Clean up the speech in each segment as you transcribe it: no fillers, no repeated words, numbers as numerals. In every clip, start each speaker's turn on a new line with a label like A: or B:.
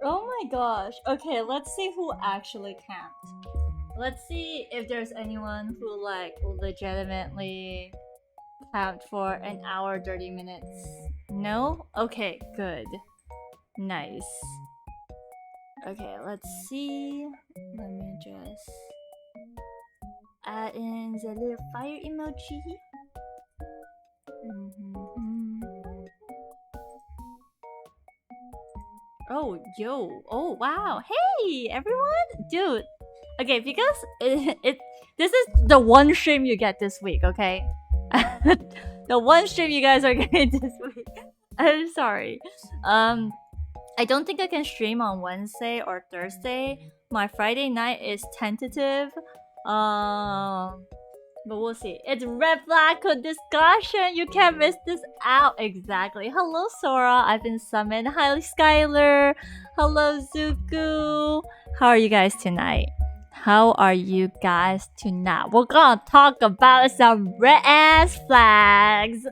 A: Oh my gosh. Okay, let's see who actually camped. Let's see if there's anyone who like legitimately camped for an hour 30 minutes. No? Okay, good. Nice. Okay, let's see. Let me just add in the little fire emoji. Mhm. Oh, yo. Oh, wow. Hey, everyone. Dude. Okay, because this is the one stream you get this week, okay? The one stream you guys are getting this week. I'm sorry. Um, I don't think I can stream on Wednesday or Thursday. My Friday night is tentative. Um, but we'll see. It's red flag code discussion. You can't miss this out. Exactly. Hello, Sora. I've been summoned. Hi, Skylar. Hello, Zuku. How are you guys tonight? How are you guys tonight? We're gonna talk about some red ass flags.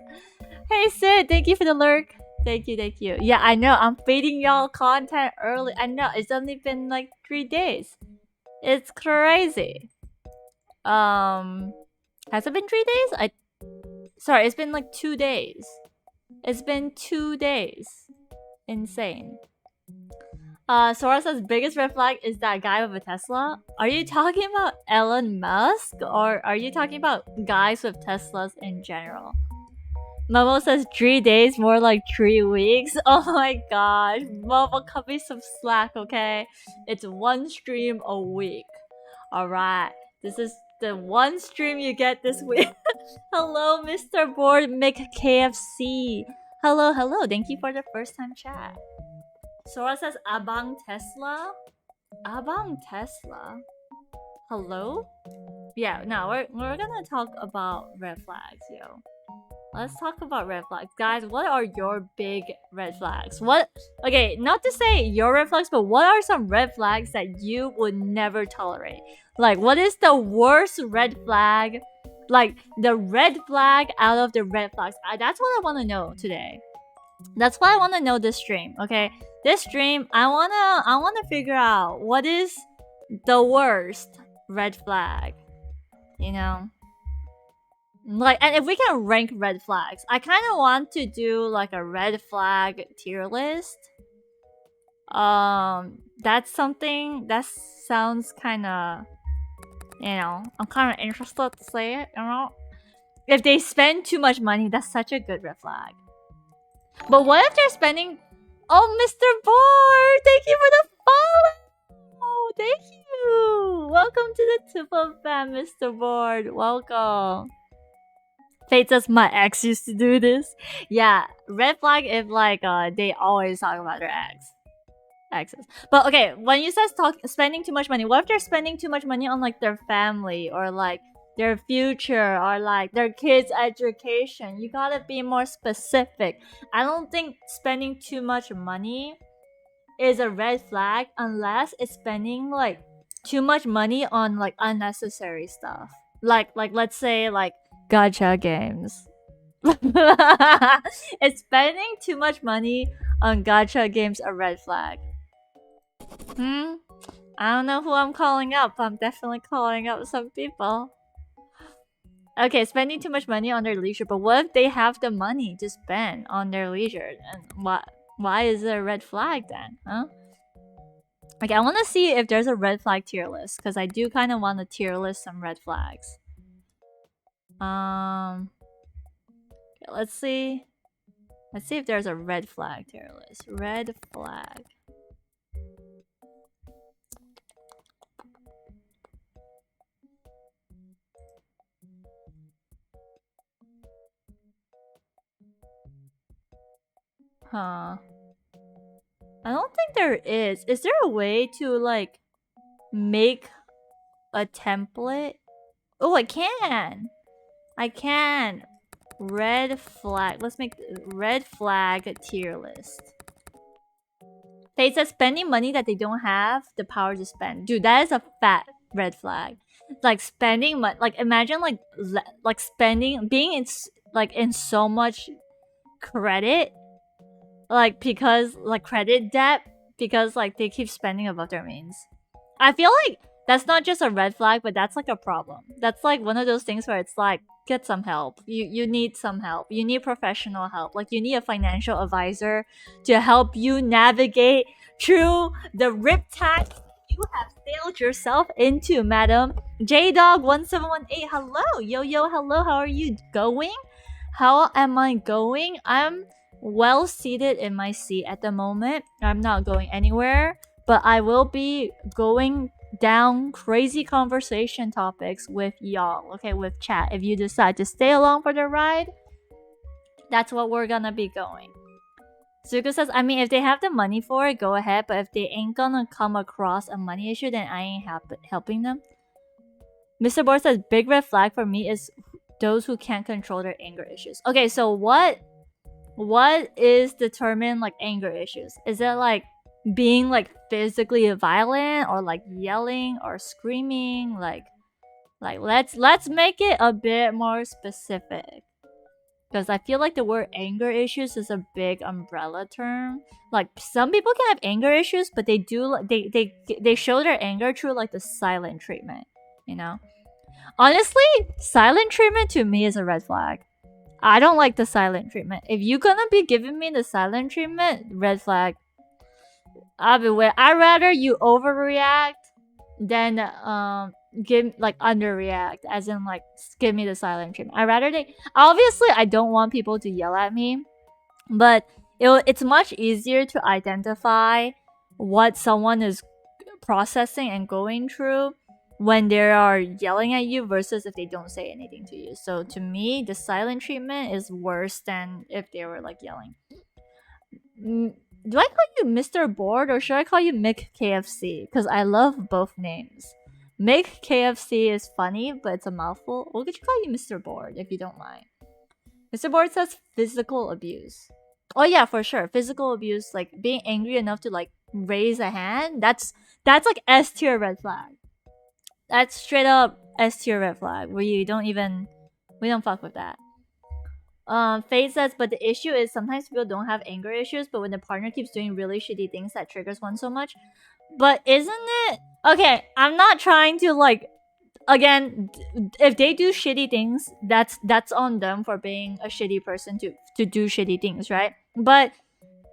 A: Hey, Sid. Thank you for the lurk. Thank you, thank you. Yeah, I know. I'm feeding y'all content early. I know. It's only been like 3 days. It's crazy. Um, has it been 3 days? Sorry, it's been like 2 days. It's been 2 days. Insane. Sora says biggest red flag is that guy with a Tesla. Are you talking about Elon Musk or are you talking about guys with Teslas in general? Momo says 3 days, more like 3 weeks. Oh my gosh. Momo, cut me some slack, okay? It's one stream a week. Alright. This is the one stream you get this week. Hello, Mr. Board McKFC. Hello, hello. Thank you for the first time chat. Sora says Abang Tesla. Abang Tesla. Hello? Yeah, no, we're gonna talk about red flags, yo. Let's talk about red flags. Guys, what are your big red flags? Okay, not to say your red flags, but what are some red flags that you would never tolerate? Like, what is the worst red flag? Like, the red flag out of the red flags. That's what I want to know today. That's why I want to know this stream, okay? This stream, I wanna figure out what is the worst red flag, you know? Like, and if we can rank red flags, I kind of want to do like a red flag tier list. That's something that sounds kind of, I'm kind of interested to say it. If they spend too much money, that's such a good red flag. But what if they're spending? Oh, Mr. Board, thank you for the follow. Thank you. Welcome to the tip of fan, Mr. Board. Welcome. Fate says my ex used to do this. Yeah, red flag if like they always talk about their exes. But okay, when you says spending too much money, what if they're spending too much money on like their family or like their future or like their kids' education? You gotta be more specific. I don't think spending too much money is a red flag unless it's spending like too much money on like unnecessary stuff. Like let's say like gacha games. Is spending too much money on gacha games a red flag? I don't know who I'm calling up. I'm definitely calling up some people. Okay, spending too much money on their leisure, but what if they have the money to spend on their leisure? And why is it a red flag then? Huh? Okay, I want to see if there's a red flag tier list because I do kind of want to tier list some red flags. Okay, let's see. Let's see if there's a red flag tier list. Red flag. Huh. I don't think there is. Is there a way to like make a template? Oh, I can. I can. Red flag. Let's make red flag tier list. They said spending money that they don't have the power to spend. Dude, that is a fat red flag. Like spending money. Like imagine like spending being in so much credit, like because like credit debt because like they keep spending above their means. I feel like that's not just a red flag, but that's like a problem. That's like one of those things where it's like, get some help. You need some help. You need professional help. Like you need a financial advisor to help you navigate through the riptide you have sailed yourself into, madam. JDog1718, hello. Yo, hello. How are you going? How am I going? I'm well seated in my seat at the moment. I'm not going anywhere, but I will be going down crazy conversation topics with y'all, okay, with chat. If you decide to stay along for the ride, that's what we're gonna be going. Zuko says, I mean, if they have the money for it, go ahead, but if they ain't gonna come across a money issue, then I ain't helping them. Mr. Board says, big red flag for me is those who can't control their anger issues. Okay, so what is determined like anger issues? Is it like being like physically violent or like yelling or screaming? Like let's make it a bit more specific, because I feel like the word anger issues is a big umbrella term. Like some people can have anger issues, but they do they show their anger through like the silent treatment, you know? Honestly, silent treatment to me is a red flag. I don't like the silent treatment. If you're gonna be giving me the silent treatment, red flag. I'd rather you overreact than give like underreact, as in like give me the silent treatment. Obviously I don't want people to yell at me, but it's much easier to identify what someone is processing and going through when they are yelling at you versus if they don't say anything to you. So to me, the silent treatment is worse than if they were like yelling. Do I call you Mr. Board or should I call you Mick KFC? Because I love both names. Mick KFC is funny, but it's a mouthful. Or could you call you Mr. Board if you don't mind? Mr. Board says physical abuse. Oh yeah, for sure. Physical abuse, like being angry enough to like raise a hand. That's like S tier red flag. That's straight up S tier red flag where we don't fuck with that. Faye says, but the issue is sometimes people don't have anger issues, but when the partner keeps doing really shitty things, that triggers one so much. But isn't it okay? I'm not trying to like, again, if they do shitty things, that's on them for being a shitty person to do shitty things, right? But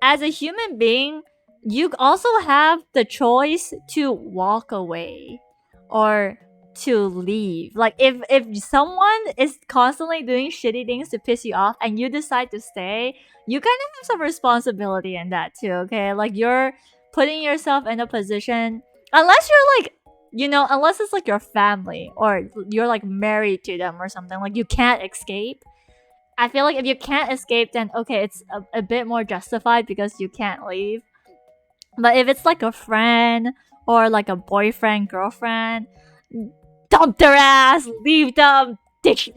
A: as a human being, you also have the choice to walk away or to leave. Like if someone is constantly doing shitty things to piss you off and you decide to stay, you kind of have some responsibility in that too, okay? Like you're putting yourself in a position, unless you're like, you know, unless it's like your family or you're like married to them or something, like you can't escape. I feel like if you can't escape, then okay, it's a bit more justified because you can't leave. But if it's like a friend or like a boyfriend, girlfriend, dump their ass, leave them, ditch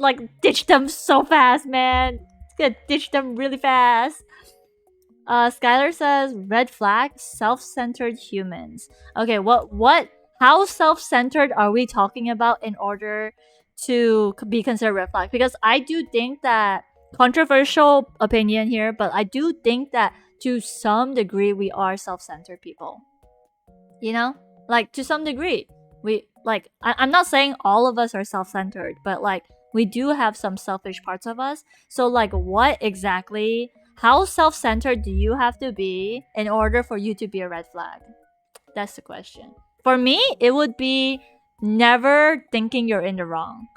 A: them so fast, man. It's gonna ditch them really fast. Skylar says, red flag, self-centered humans. Okay, how self-centered are we talking about in order to be considered red flag? Because I do think that, controversial opinion here, but I do think that to some degree we are self-centered people. You know? Like, to some degree. I'm not saying all of us are self-centered, but like, we do have some selfish parts of us. So like, what exactly, how self-centered do you have to be in order for you to be a red flag? That's the question. For me, it would be never thinking you're in the wrong.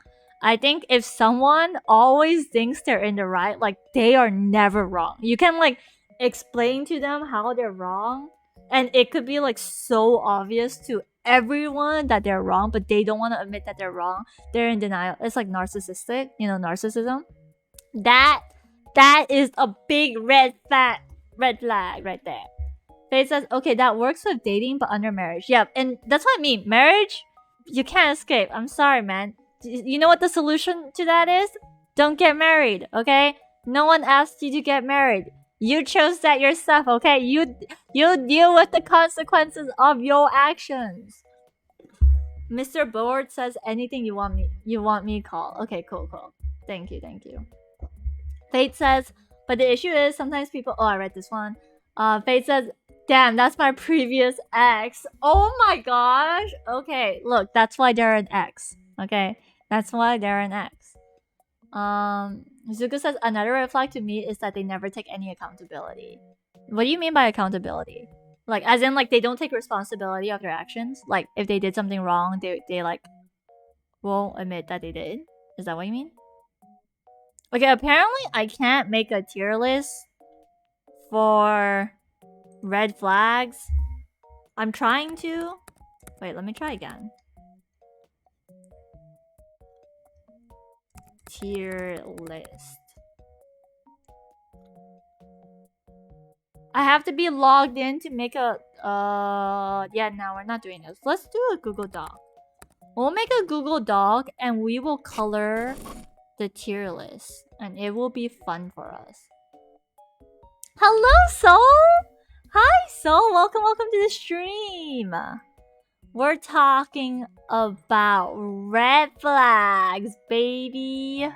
A: I think if someone always thinks they're in the right, like they are never wrong. You can like explain to them how they're wrong, and it could be like so obvious to everyone that they're wrong, but they don't want to admit that they're wrong. They're in denial. It's like narcissistic, you know, narcissism. That is a big red flag right there. Faye says, okay, that works with dating, but under marriage. Yeah, and that's what I mean. Marriage, you can't escape. I'm sorry, man. You know what the solution to that is? Don't get married, okay? No one asked you to get married. You chose that yourself, okay? You deal with the consequences of your actions. Mr. Board says, anything you want me to call. Okay, cool. Thank you. Fate says, but the issue is sometimes people... Oh, I read this one. Fate says, Damn, that's my previous ex. Oh my gosh. Okay, look, that's why they're an ex. Okay, that's why they're an ex. Zuko says another red flag to me is that they never take any accountability. What do you mean by accountability? Like, as in, like, they don't take responsibility of their actions? Like, if they did something wrong, they like, won't admit that they did? Is that what you mean? Okay, apparently I can't make a tier list for red flags. I'm trying to. Wait, let me try again. Tier list. I have to be logged in to make a yeah, no, we're not doing this. Let's do a Google Doc. We'll make a Google Doc and we will color the tier list and it will be fun for us. Hello, Soul! Hi, Soul! Welcome to the stream! We're talking about red flags, baby!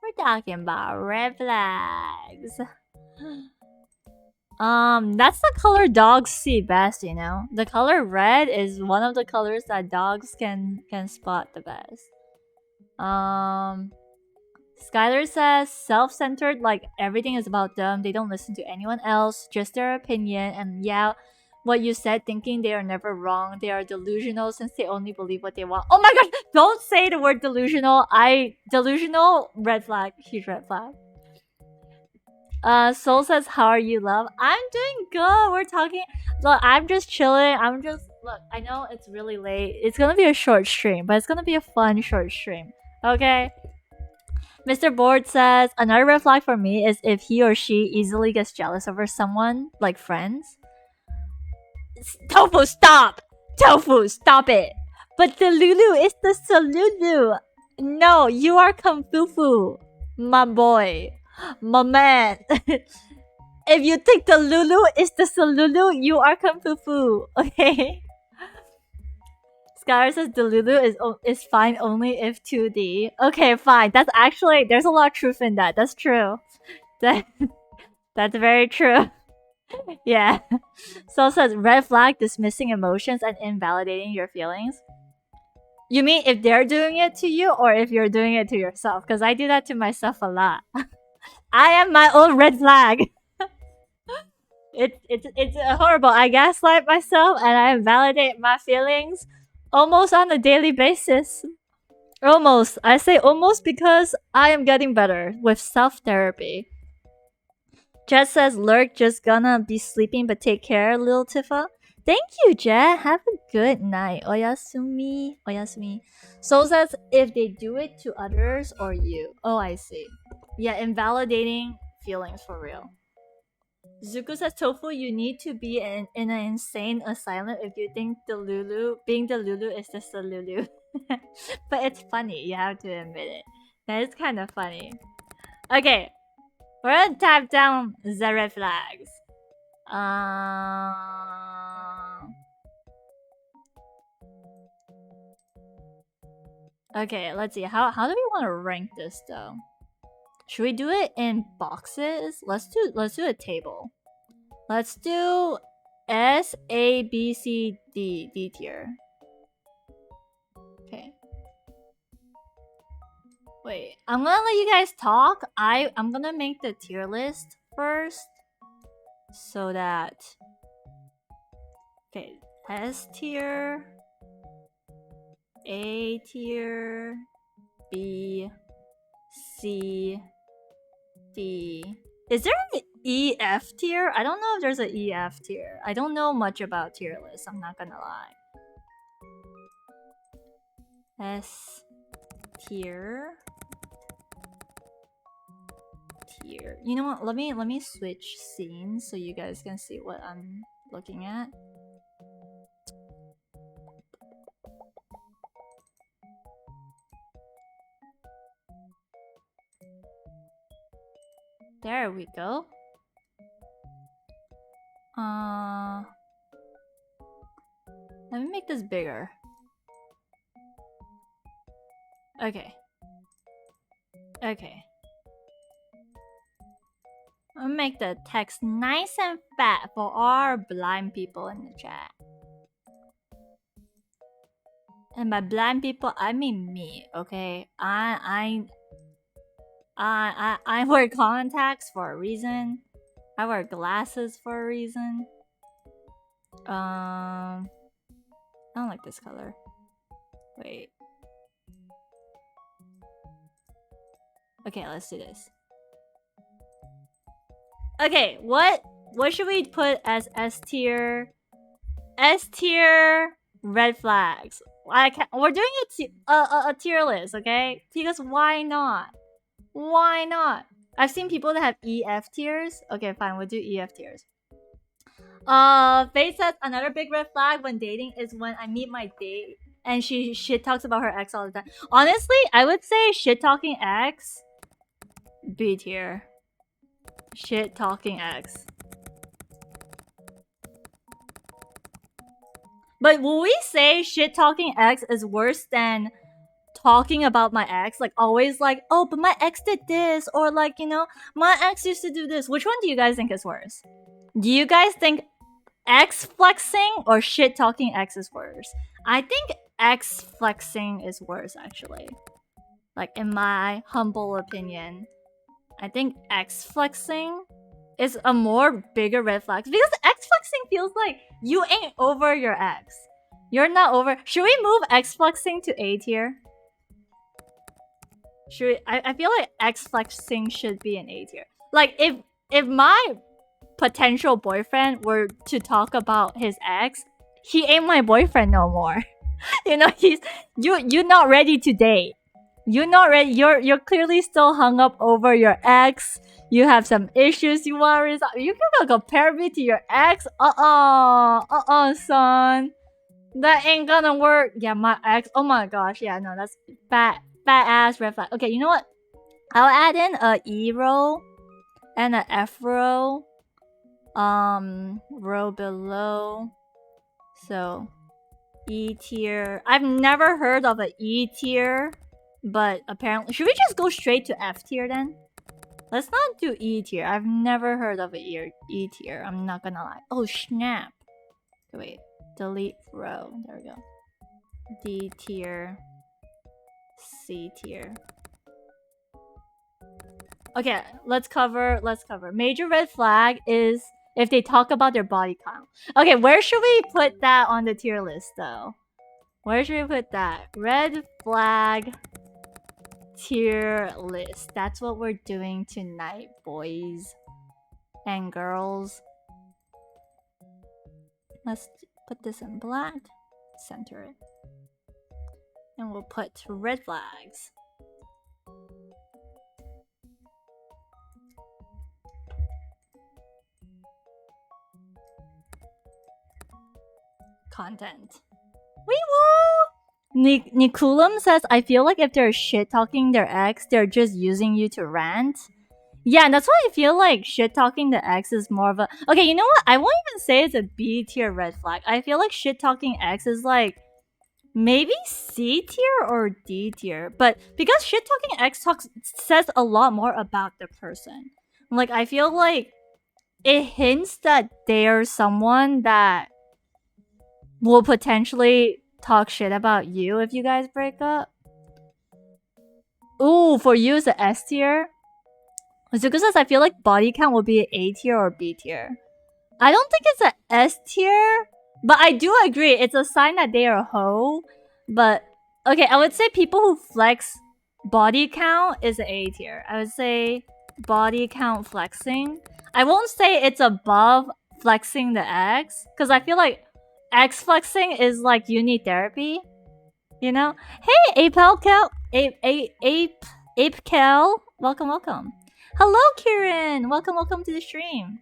A: We're talking about red flags. That's the color dogs see best, you know? The color red is one of the colors that dogs can spot the best. Skylar says self-centered, like everything is about them. They don't listen to anyone else, just their opinion. And yeah, what you said, thinking they are never wrong. They are delusional since they only believe what they want. Oh my gosh, don't say the word delusional. Delusional, red flag, huge red flag. Soul says, how are you, love? I'm doing good. We're talking. Look, I'm just chilling. Look, I know it's really late. It's gonna be a short stream, but it's gonna be a fun short stream. Okay? Mr. Board says, another red flag for me is if he or she easily gets jealous over someone, like friends. Tofu, stop! Tofu, stop it! But the Lulu is the Salulu. No, you are Confufu, my boy. My man. If you think the Lulu is the Salulu, you are Confufu, okay? Skylar says the Lulu is fine only if 2D. Okay, fine. That's actually, there's a lot of truth in that. That's true. That's very true. Yeah. So says red flag, dismissing emotions and invalidating your feelings. You mean if they're doing it to you or if you're doing it to yourself? Because I do that to myself a lot. I am my own red flag. It's horrible. I gaslight myself and I invalidate my feelings almost on a daily basis. Almost. I say almost because I am getting better with self-therapy. Jet says, Lurk just gonna be sleeping but take care, little Tifa. Thank you, Jet. Have a good night. Oyasumi. Oyasumi. Soul says, if they do it to others or you. Oh, I see. Yeah, invalidating feelings for real. Zuko says, Tofu, you need to be in an insane asylum if you think being the Lulu is just the Lulu. But it's funny, you have to admit it. That is kind of funny. Okay, we're gonna tap down the red flags. Okay, let's see. How do we want to rank this though? Should we do it in boxes? Let's do a table. Let's do S, A, B, C, D, D tier. Okay. Wait, I'm gonna let you guys talk. I'm gonna make the tier list first. So that... Okay, S tier, A tier, B, C, D. Is there an EF tier? I don't know if there's an EF tier. I don't know much about tier lists, I'm not gonna lie. S tier. Tier. You know what? Let me switch scenes so you guys can see what I'm looking at. There we go. Let me make this bigger. Okay. Okay. I'll make the text nice and fat for our blind people in the chat. And by blind people, I mean me. Okay, I wear contacts for a reason. I wear glasses for a reason. I don't like this color. Wait. Okay, let's do this. Okay, what should we put as S tier? S tier red flags. We're doing a tier list, okay? Because why not? Why not? I've seen people that have EF tiers. Okay, fine, we'll do EF tiers. Faith says another big red flag when dating is when I meet my date and she shit talks about her ex all the time. Honestly, I would say shit talking ex B tier. Shit talking ex. But will we say shit talking ex is worse than talking about my ex? Like always like, oh, but my ex did this, or like, you know, my ex used to do this. Which one do you guys think is worse? Do you guys think ex flexing or shit talking ex is worse? I think ex flexing is worse actually. Like in my humble opinion. I think ex flexing is a more bigger red flag because ex flexing feels like you ain't over your ex. You're not over. Should we move ex flexing to A tier? Should we? I feel like ex flexing should be an A tier. Like if my potential boyfriend were to talk about his ex, he ain't my boyfriend no more. You know, you're not ready to date. You're not ready. You're clearly still hung up over your ex. You have some issues you want to resolve. You can compare me to your ex? Son. That ain't gonna work. Yeah, my ex. Oh my gosh. Yeah, no, that's fat ass red flag. Okay, you know what? I'll add in a E row and a F row. Row below. So E tier. I've never heard of an E tier. But apparently, should we just go straight to F tier then? Let's not do E tier. I've never heard of E tier. I'm not gonna lie. Oh snap! Wait, delete row. There we go. D tier, C tier. Okay, let's cover. Major red flag is if they talk about their body count. Okay, where should we put that on the tier list though? Where should we put that? Red flag tier list. That's what we're doing tonight, boys and girls. Let's put this in black, center it, and we'll put red flags. Content. Wee woo! Niculum says, I feel like if they're shit talking their ex, they're just using you to rant. Yeah, and that's why I feel like shit talking the ex is more of a. Okay, you know what? I won't even say it's a B tier red flag. I feel like shit talking ex is like maybe C tier or D tier. But because shit talking ex says a lot more about the person. Like, I feel like it hints that they're someone that will potentially talk shit about you if you guys break up. Ooh, for you it's an S tier. Zuko says I feel like body count will be an A tier or B tier. I don't think it's an S tier, but I do agree it's a sign that they are a hoe. But okay, I would say people who flex body count is an A tier. I would say body count flexing. I won't say it's above flexing the X, because I feel like X flexing is like you need therapy, you know? Hey, Ape Kel, welcome. Hello, Kieran, welcome to the stream.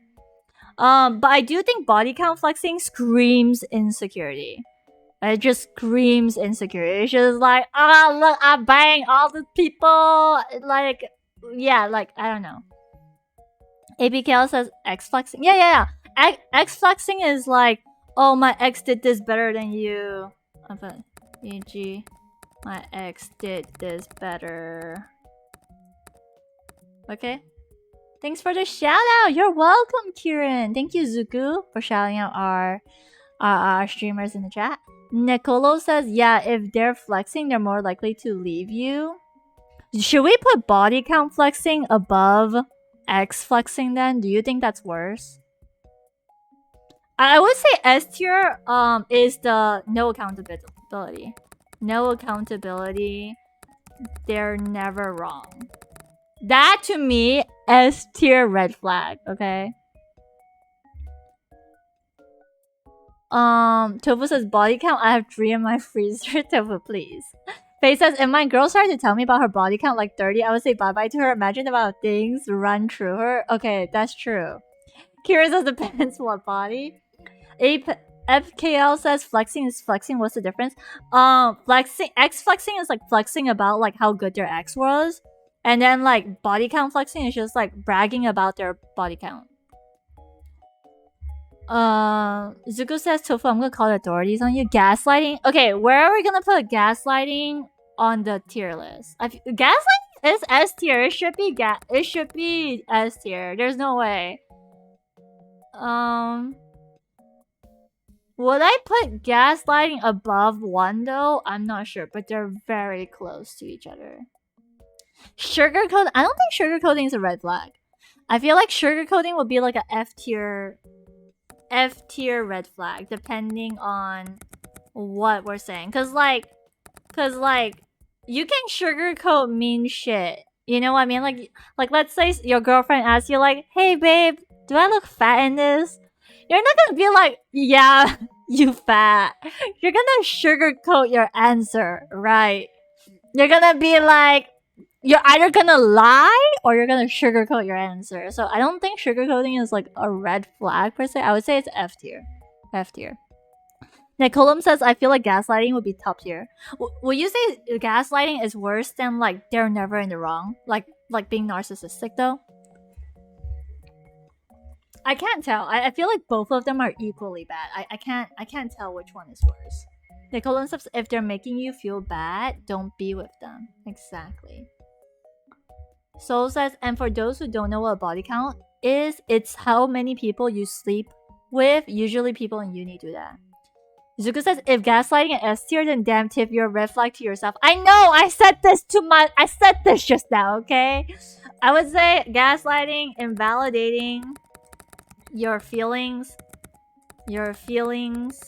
A: But I do think body count flexing screams insecurity. It just screams insecurity. It's just like, oh look, I bang all the people. Like, yeah, like I don't know. APKL says X flexing. Yeah. X flexing is like, oh, my ex did this better than you. E.g., my ex did this better. Okay? Thanks for the shout out. You're welcome, Kieran. Thank you, Zuku, for shouting out our streamers in the chat. Nicolo says, yeah, if they're flexing, they're more likely to leave you. Should we put body count flexing above X flexing then? Do you think that's worse? I would say S tier is the no accountability. No accountability. They're never wrong. That to me, S tier red flag, okay? Tofu says body count. I have 3 in my freezer. Tofu, please. Faye says, if my girl started to tell me about her body count like 30, I would say bye-bye to her. Imagine about things run through her. Okay, that's true. Kira says, depends what body. FKL says, flexing is flexing. What's the difference? X flexing is like flexing about like how good their X was. And then like body count flexing is just like bragging about their body count. Zuko says, Tofu, I'm gonna call the authorities on you. Gaslighting. Okay, where are we gonna put gaslighting on the tier list? Gaslighting is S tier. It should be S tier. There's no way. Would I put gaslighting above 1 though? I'm not sure, but they're very close to each other. Sugarcoat. I don't think sugarcoating is a red flag. I feel like sugarcoating would be like a F tier red flag, depending on what we're saying. Cause like, you can sugarcoat mean shit. You know what I mean? Like let's say your girlfriend asks you like, hey babe, do I look fat in this? You're not gonna be like, yeah, you fat. You're gonna sugarcoat your answer, right? You're gonna be like, you're either gonna lie or you're gonna sugarcoat your answer. So I don't think sugarcoating is like a red flag per se. I would say it's F tier. F tier. Nicolum says, I feel like gaslighting would be top tier. Will you say gaslighting is worse than like they're never in the wrong? Like being narcissistic though? I can't tell. I feel like both of them are equally bad. I can't tell which one is worse. Nicolum says, if they're making you feel bad, don't be with them. Exactly. Soul says, and for those who don't know what a body count is, it's how many people you sleep with. Usually people in uni do that. Zuko says, if gaslighting an S tier, then damn tip, you're a red flag to yourself. I know, I said this just now, okay? I would say gaslighting, invalidating your feelings / emotions.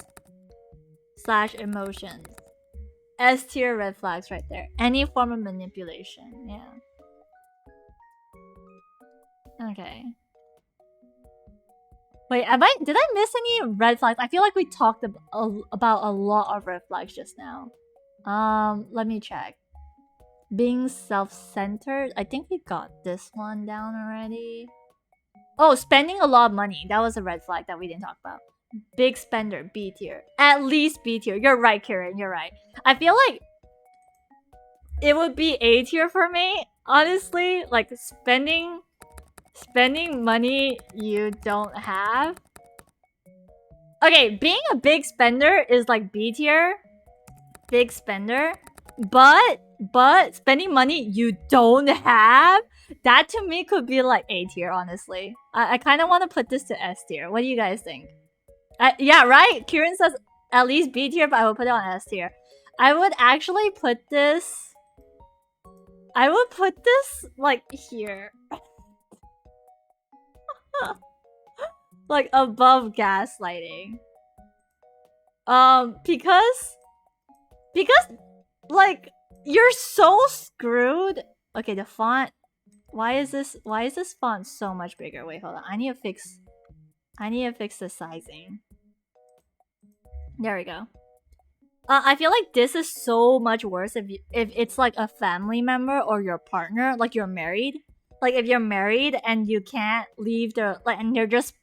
A: S tier red flags right there. Any form of manipulation, yeah. Okay. Wait, did I miss any red flags? I feel like we talked about a lot of red flags just now. Let me check. Being self-centered. I think we got this one down already. Oh, spending a lot of money. That was a red flag that we didn't talk about. Big spender, B tier. At least B tier. You're right, Kieran. You're right. I feel like it would be A tier for me. Honestly, like spending money you don't have. Okay, being a big spender is like B tier. Big spender. But spending money you don't have, that to me could be like A tier, honestly. I kind of want to put this to S tier. What do you guys think? Yeah, right? Kieran says at least B tier, but I will put it on S tier. I would actually put this... I would put this, like, here. Like, above gaslighting. Because, like, you're so screwed. Okay, the font. Why is this font so much bigger? Wait, hold on. I need to fix the sizing. There we go. I feel like this is so much worse if it's like a family member or your partner, like you're married. Like if you're married and you can't leave and you're just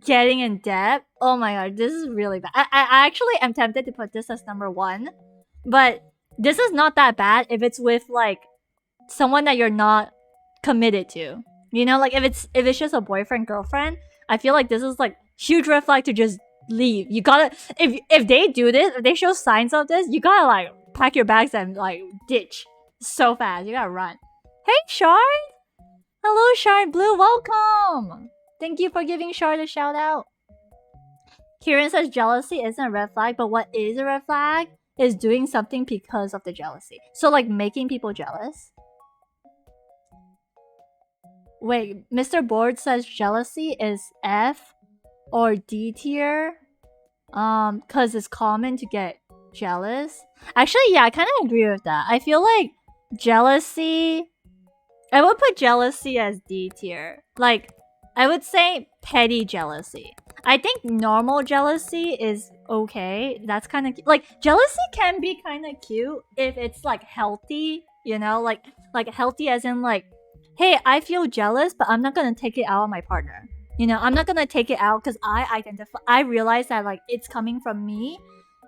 A: getting in debt. Oh my god, this is really bad. I actually am tempted to put this as number 1, but this is not that bad if it's with like someone that you're not committed to. You know, like if it's just a boyfriend girlfriend, I feel like this is like huge red flag to just leave. You gotta, if they do this, if they show signs of this, you gotta like pack your bags and like ditch so fast. You gotta run. Hey Shard, Hello, Shard Blue. Welcome. Thank you for giving Shard a shout out. Kieran says jealousy isn't a red flag, but what is a red flag is doing something because of the jealousy. So, like, making people jealous. Wait, Mr. Board says jealousy is F or D tier. Cause it's common to get jealous. Actually, yeah, I kind of agree with that. I feel like jealousy. I would put jealousy as D tier. Like, I would say petty jealousy. I think normal jealousy is okay. That's kind of like jealousy can be kind of cute if it's like healthy, you know, like healthy as in like, hey, I feel jealous, but I'm not gonna take it out on my partner. You know, I'm not gonna take it out because I realize that like it's coming from me,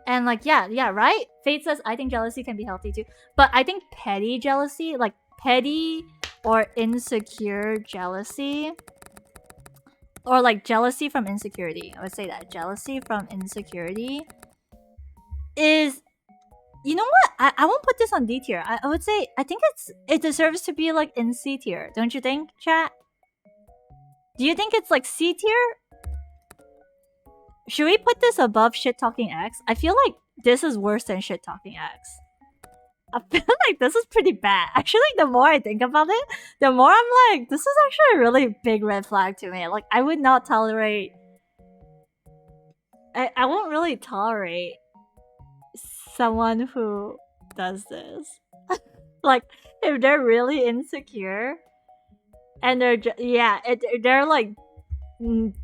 A: and like yeah, right. Fate says I think jealousy can be healthy too, but I think petty jealousy, like petty or insecure jealousy, or like jealousy from insecurity. I would say that jealousy from insecurity is, you know what? I won't put this on D tier. I would say I think it deserves to be like in C tier. Don't you think, chat? Do you think it's like C tier? Should we put this above shit talking X? I feel like this is worse than shit talking X. I feel like this is pretty bad. Actually, the more I think about it, the more I'm like, this is actually a really big red flag to me. Like, I would not tolerate. I won't really tolerate someone who does this. Like, if they're really insecure and they're like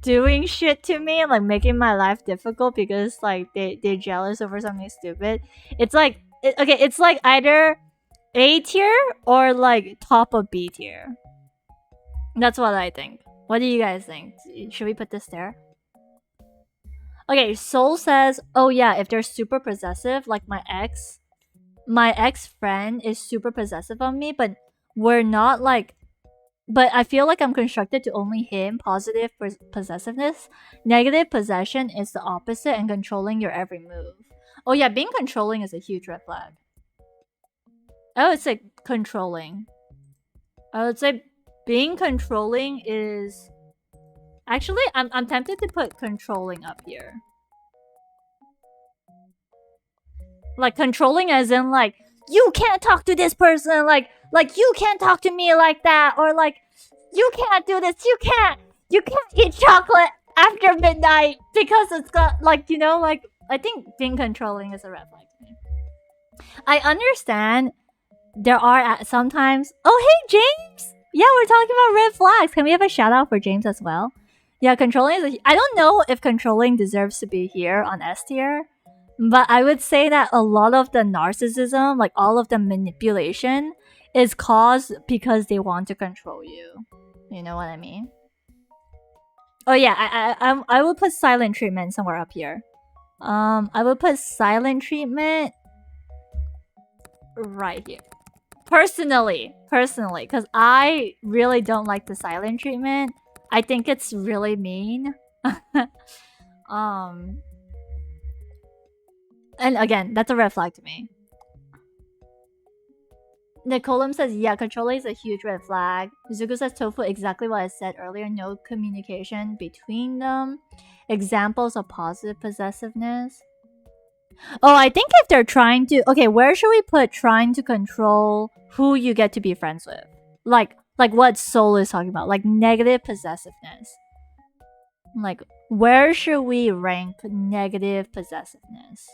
A: doing shit to me, like making my life difficult because like they're jealous over something stupid. It's like it's like either A tier or like top of B tier. That's what I think. What do you guys think? Should we put this there? Okay, Soul says, oh yeah, if they're super possessive, like my ex friend is super possessive on me, but we're not like, but I feel like I'm constructed to only him positive possessiveness. Negative possession is the opposite and controlling your every move. Oh yeah, being controlling is a huge red flag. I would say controlling. I would say being controlling is... Actually, I'm tempted to put controlling up here. Like controlling as in like, you can't talk to this person, like you can't talk to me like that, or like you can't do this, you can't eat chocolate after midnight because it's got like, you know, like I think being controlling is a red flag to me. I understand there are sometimes. Oh hey James, yeah, we're talking about red flags. Can we have a shout out for James as well? Yeah, controlling is I don't know if controlling deserves to be here on S tier. But I would say that a lot of the narcissism, like all of the manipulation, is caused because they want to control you. You know what I mean? Oh yeah, I will put silent treatment somewhere up here. I will put silent treatment right here. Personally, because I really don't like the silent treatment. I think it's really mean. And again, that's a red flag to me. Nicolum says, yeah, controlling is a huge red flag. Zuko says, Tofu, exactly what I said earlier. No communication between them. Examples of positive possessiveness. Oh, I think if they're trying to... Okay, where should we put trying to control who you get to be friends with? Like what Soul is talking about. Like negative possessiveness. Like, where should we rank negative possessiveness?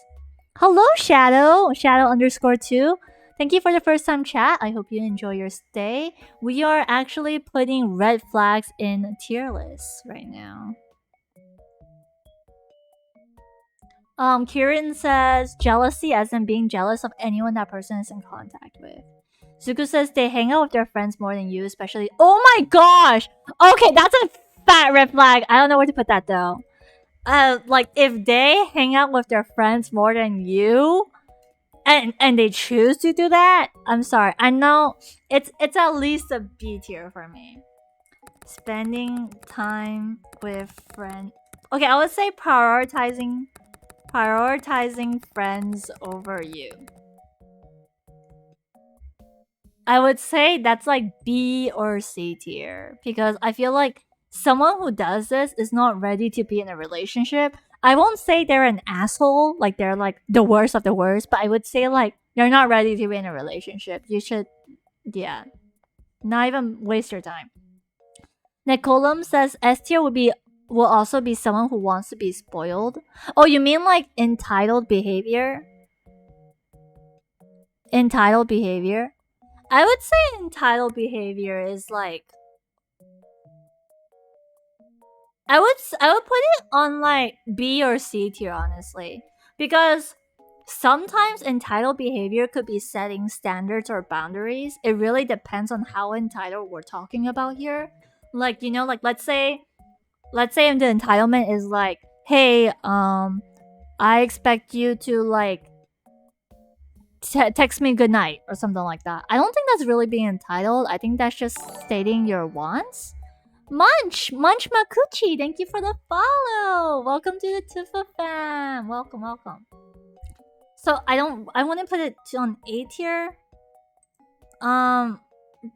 A: Hello, Shadow! Shadow_2. Thank you for the first time chat. I hope you enjoy your stay. We are actually putting red flags in tier lists right now. Kieran says jealousy as in being jealous of anyone that person is in contact with. Zuko says they hang out with their friends more than you, especially... Oh my gosh! Okay, that's a fat red flag. I don't know where to put that though. Like if they hang out with their friends more than you, and they choose to do that, I'm sorry. I know it's at least a B tier for me. Spending time with friends. Okay, I would say prioritizing friends over you. I would say that's like B or C tier because I feel like someone who does this is not ready to be in a relationship. I won't say they're an asshole, like they're like the worst of the worst, but I would say like they're not ready to be in a relationship. You should, yeah, not even waste your time. Nicolum says S tier will also be someone who wants to be spoiled. Oh, you mean like entitled behavior? Entitled behavior? I would say entitled behavior is like I would put it on like B or C tier honestly because sometimes entitled behavior could be setting standards or boundaries. It really depends on how entitled we're talking about here. Like, you know, like let's say the entitlement is like, "Hey, I expect you to like text me good night or something like that." I don't think that's really being entitled. I think that's just stating your wants. Munch Makuchi, thank you for the follow. Welcome to the Tifa fam. Welcome. So I want to put it on A tier.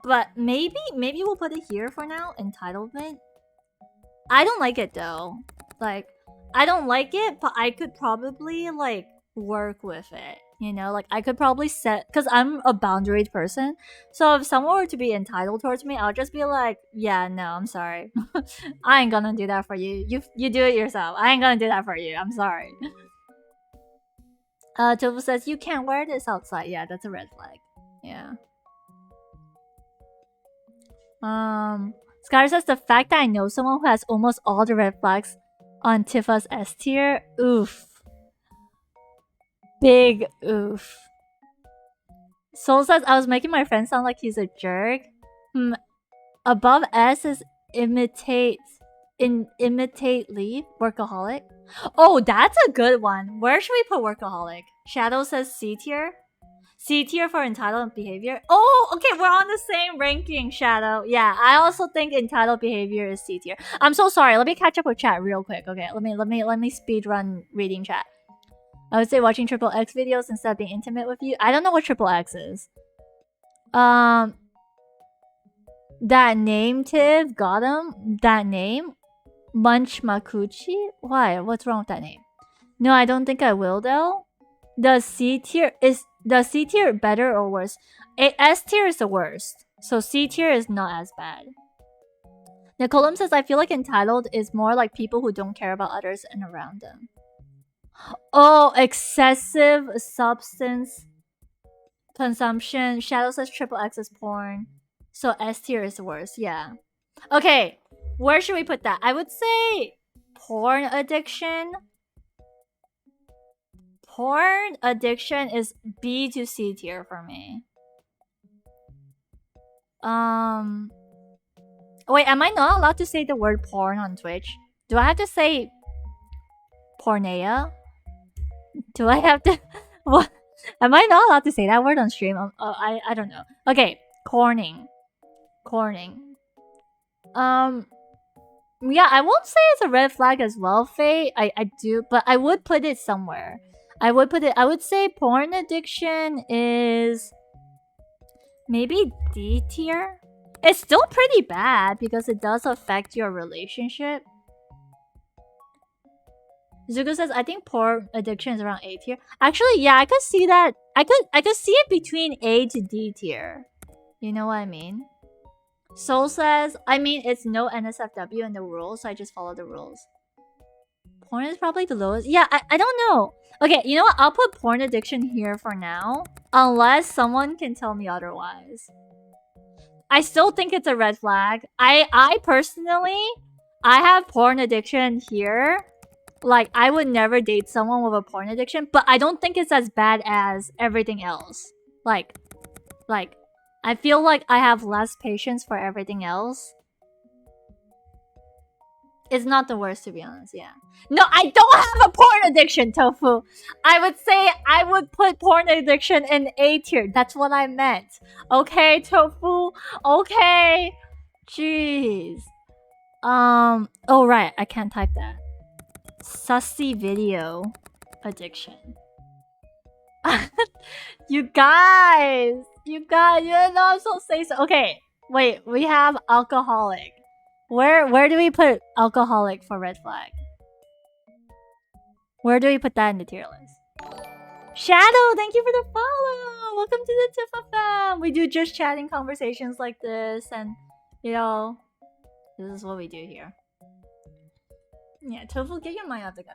A: But maybe we'll put it here for now. Entitlement. I don't like it though. Like, I don't like it, but I could probably like work with it. You know, like I could probably set because I'm a boundaried person. So if someone were to be entitled towards me, I'll just be like, yeah, no, I'm sorry. I ain't gonna do that for you. You do it yourself. I ain't gonna do that for you. I'm sorry. Tofu says you can't wear this outside. Yeah, that's a red flag. Yeah. Scar says the fact that I know someone who has almost all the red flags on Tifa's S tier. Oof. Big oof. Soul says I was making my friend sound like he's a jerk. Above S is imitate leave workaholic. Oh, that's a good one. Where should we put workaholic? Shadow says C tier. C tier for entitled behavior. Oh, okay, we're on the same ranking, Shadow. Yeah, I also think entitled behavior is C tier. I'm so sorry. Let me catch up with chat real quick. Okay, let me speed run reading chat. I would say watching Triple X videos instead of being intimate with you. I don't know what Triple X is. That name, Tiv, got him. That name, Munch Makuchi. Why? What's wrong with that name? No, I don't think I will though. The C tier better or worse? S tier is the worst, so C tier is not as bad. Nicolum says I feel like entitled is more like people who don't care about others and around them. Oh, excessive substance consumption. Shadow says triple X is porn, so S tier is worse. Yeah. Okay, where should we put that? I would say porn addiction. Porn addiction is B to C tier for me. Wait, am I not allowed to say the word porn on Twitch? Do I have to say porneia? Do I have to? What? Am I not allowed to say that word on stream? I don't know. Okay, corning. Yeah, I won't say it's a red flag as well, Faye. I do, but I would put it somewhere. I would say porn addiction is maybe D tier. It's still pretty bad because it does affect your relationship. Zuko says, I think porn addiction is around A tier. Actually, yeah, I could see that. I could see it between A to D tier. You know what I mean? Soul says, I mean, it's no NSFW in the rules, so I just follow the rules. Porn is probably the lowest. Yeah, I don't know. Okay, you know what? I'll put porn addiction here for now. Unless someone can tell me otherwise. I still think it's a red flag. I personally, I have porn addiction here. Like, I would never date someone with a porn addiction, but I don't think it's as bad as everything else. Like, I feel like I have less patience for everything else. It's not the worst, to be honest, yeah. No, I don't have a porn addiction, Tofu. I would say I would put porn addiction in A tier. That's what I meant. Okay, Tofu? Okay. Jeez. Oh, right. I can't type that. Sussy video addiction. You guys, you know I'm so say so. Okay, wait, we have alcoholic. Where do we put alcoholic for red flag? Where do we put that in the tier list? Shadow, thank you for the follow. Welcome to the Tifa fam. We do just chatting conversations like this, and you know, this is what we do here. Yeah, Tofu, get your mind out of the gutter.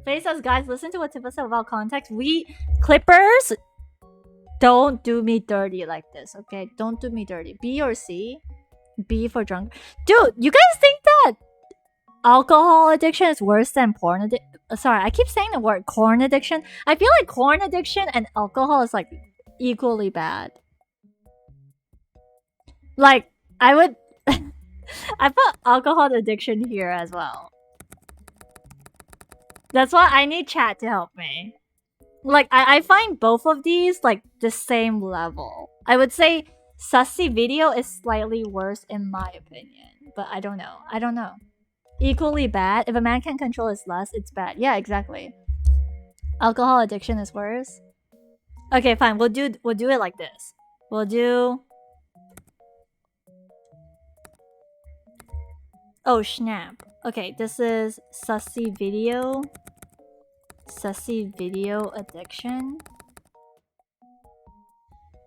A: Faye says, guys, listen to what Tifa said about context. We Clippers, don't do me dirty like this, okay? Don't do me dirty. B or C? B for drunk. Dude, you guys think that alcohol addiction is worse than porn addiction? Sorry, I keep saying the word corn addiction. I feel like corn addiction and alcohol is like equally bad. Like, I would... I put alcohol addiction here as well. That's why I need chat to help me. Like, I find both of these, like, the same level. I would say sussy video is slightly worse in my opinion. But I don't know. I don't know. Equally bad. If a man can't control his lust, it's bad. Yeah, exactly. Alcohol addiction is worse. Okay, fine. We'll do it like this. We'll do... Oh, snap. Okay, this is sussy video. Sussy video addiction.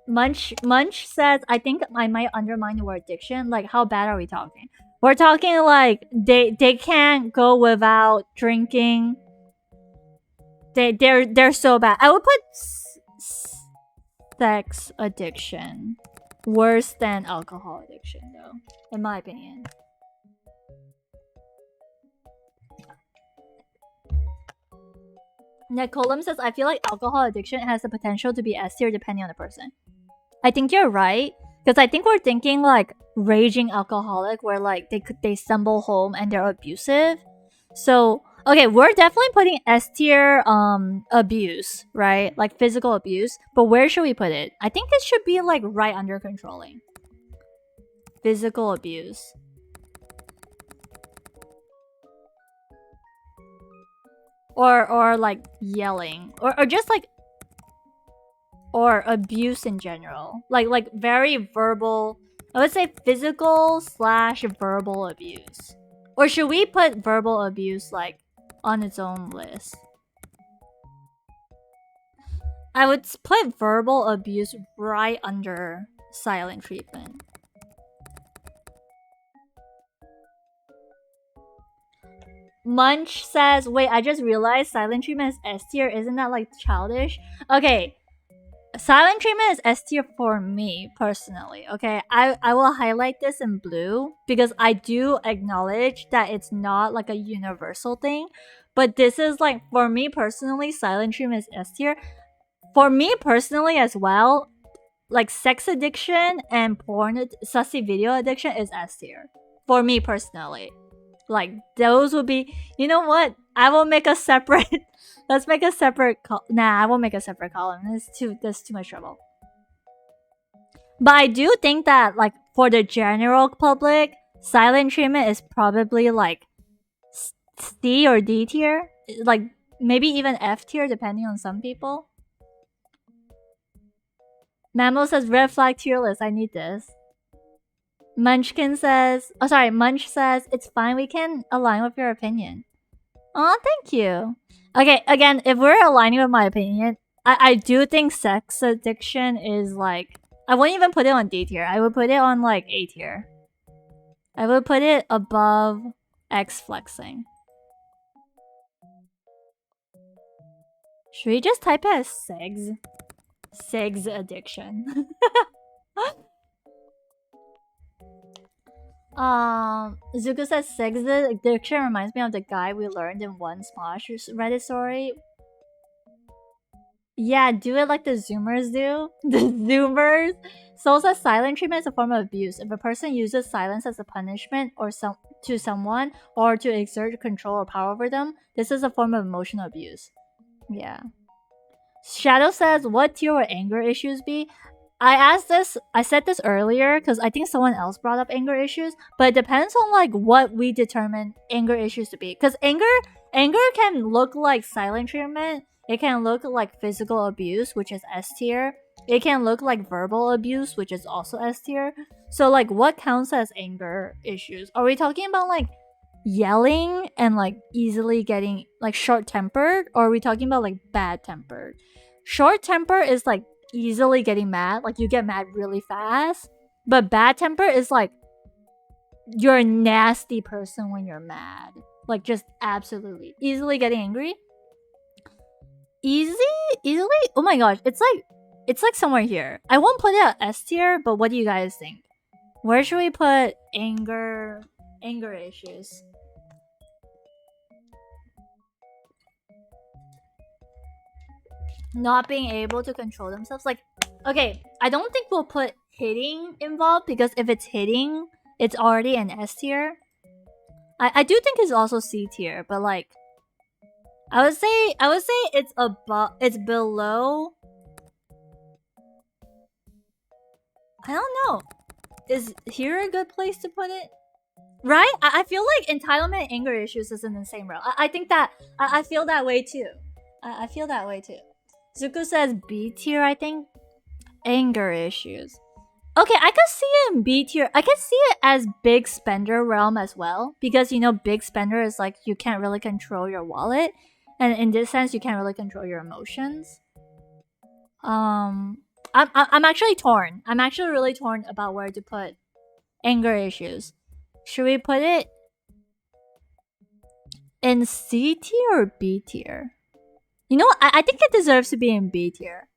A: Munch says, I think I might undermine the word addiction. Like, how bad are we talking? We're talking like they can't go without drinking. They're so bad. I would put sex addiction worse than alcohol addiction, though, in my opinion. Nicolum says, I feel like alcohol addiction has the potential to be S tier depending on the person. I think you're right. Because I think we're thinking like raging alcoholic where like they stumble home and they're abusive. So, okay, we're definitely putting S tier abuse, right? Like physical abuse. But where should we put it? I think it should be like right under controlling. Physical abuse. Or like yelling. Or just like... Or abuse in general. Like very verbal... I would say physical / verbal abuse. Or should we put verbal abuse like on its own list? I would put verbal abuse right under silent treatment. Munch says, wait, I just realized silent treatment is S tier. Isn't that like childish? Okay, silent treatment is S tier for me personally. Okay, I will highlight this in blue because I do acknowledge that it's not like a universal thing. But this is like, for me personally, silent treatment is S tier. For me personally as well, like sex addiction and sussy video addiction is S tier. For me personally. Like, those would be... You know what? I will make a separate... Let's make a separate... Nah, I won't make a separate column. There's too much trouble. But I do think that, like, for the general public, silent treatment is probably, like, C or D tier. Like, maybe even F tier, depending on some people. Mamo says, red flag tier list. I need this. Munchkin says... Oh, sorry. Munch says, it's fine. We can align with your opinion. Oh, thank you. Okay, again, if we're aligning with my opinion, I do think sex addiction is like... I wouldn't even put it on D tier. I would put it on like A tier. I would put it above X flexing. Should we just type it as segs? Segs addiction. Zuko says sex addiction reminds me of the guy we learned in one Smosh Reddit story. Yeah, do it like the Zoomers do. The Zoomers. Soul says silent treatment is a form of abuse. If a person uses silence as a punishment or to someone or to exert control or power over them, this is a form of emotional abuse. Yeah. Shadow says, what tier would anger issues be? I said this earlier because I think someone else brought up anger issues, but it depends on like what we determine anger issues to be. Because anger Anger can look like silent treatment. It can look like physical abuse, which is S tier. It can look like verbal abuse, which is also S tier. So like what counts as anger issues? Are we talking about like yelling and like easily getting like short tempered, or are we talking about like bad tempered? Short temper is like easily getting mad, like you get mad really fast. But bad temper is like you're a nasty person when you're mad. Like just absolutely easily getting angry. Easily? Oh my gosh, it's like somewhere here. I won't put it at S tier, but what do you guys think? Where should we put anger issues? Not being able to control themselves. Like, okay, I don't think we'll put hitting involved, because if it's hitting, it's already an S tier. I do think it's also C tier, but like I would say it's above, it's below. I don't know. Is here a good place to put it? Right? I feel like entitlement and anger issues is in the same row. I think that I feel that way too. I feel that way too. Zuko says B tier, I think. Anger issues. Okay, I could see it in B tier. I could see it as big spender realm as well, because you know big spender is like you can't really control your wallet, and in this sense you can't really control your emotions. I'm actually torn. I'm actually really torn about where to put anger issues. Should we put it in C tier or B tier? You know what? I think it deserves to be in B tier.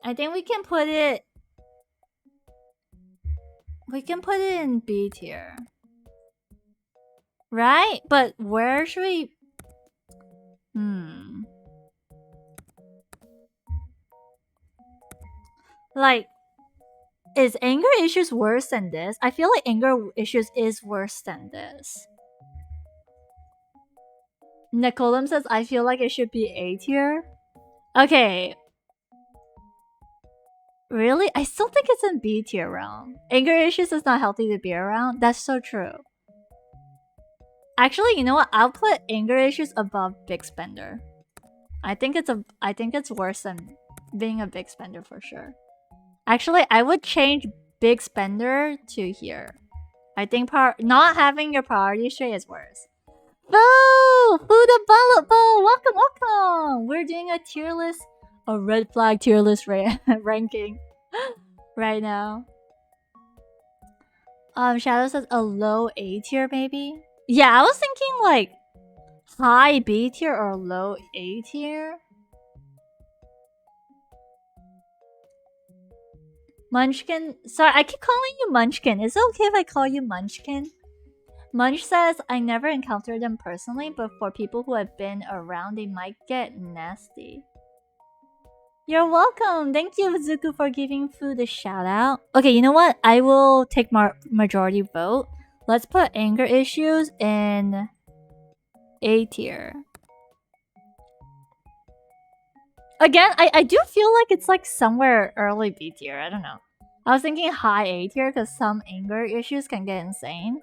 A: I think we can put it in B tier. Right? But where should we... Like, is anger issues worse than this? I feel like anger issues is worse than this. Nicolum says, I feel like it should be A tier. Okay. Really? I still think it's in B tier realm. Anger issues is not healthy to be around. That's so true. Actually, you know what? I'll put anger issues above big spender. I think it's worse than being a big spender for sure. Actually, I would change big spender to here. I think not having your priority straight is worse. Boo! Food bullet bowl! Welcome! We're doing a tier list, a red flag tier list ranking right now. Shadow says a low A tier maybe? Yeah, I was thinking like high B tier or low A tier. Munchkin. Sorry, I keep calling you Munchkin. Is it okay if I call you Munchkin? Munch says, I never encountered them personally, but for people who have been around, they might get nasty. You're welcome. Thank you, Zuku, for giving Food a shout out. Okay, you know what? I will take majority vote. Let's put anger issues in A tier. Again, I do feel like it's like somewhere early B tier. I don't know. I was thinking high A tier because some anger issues can get insane.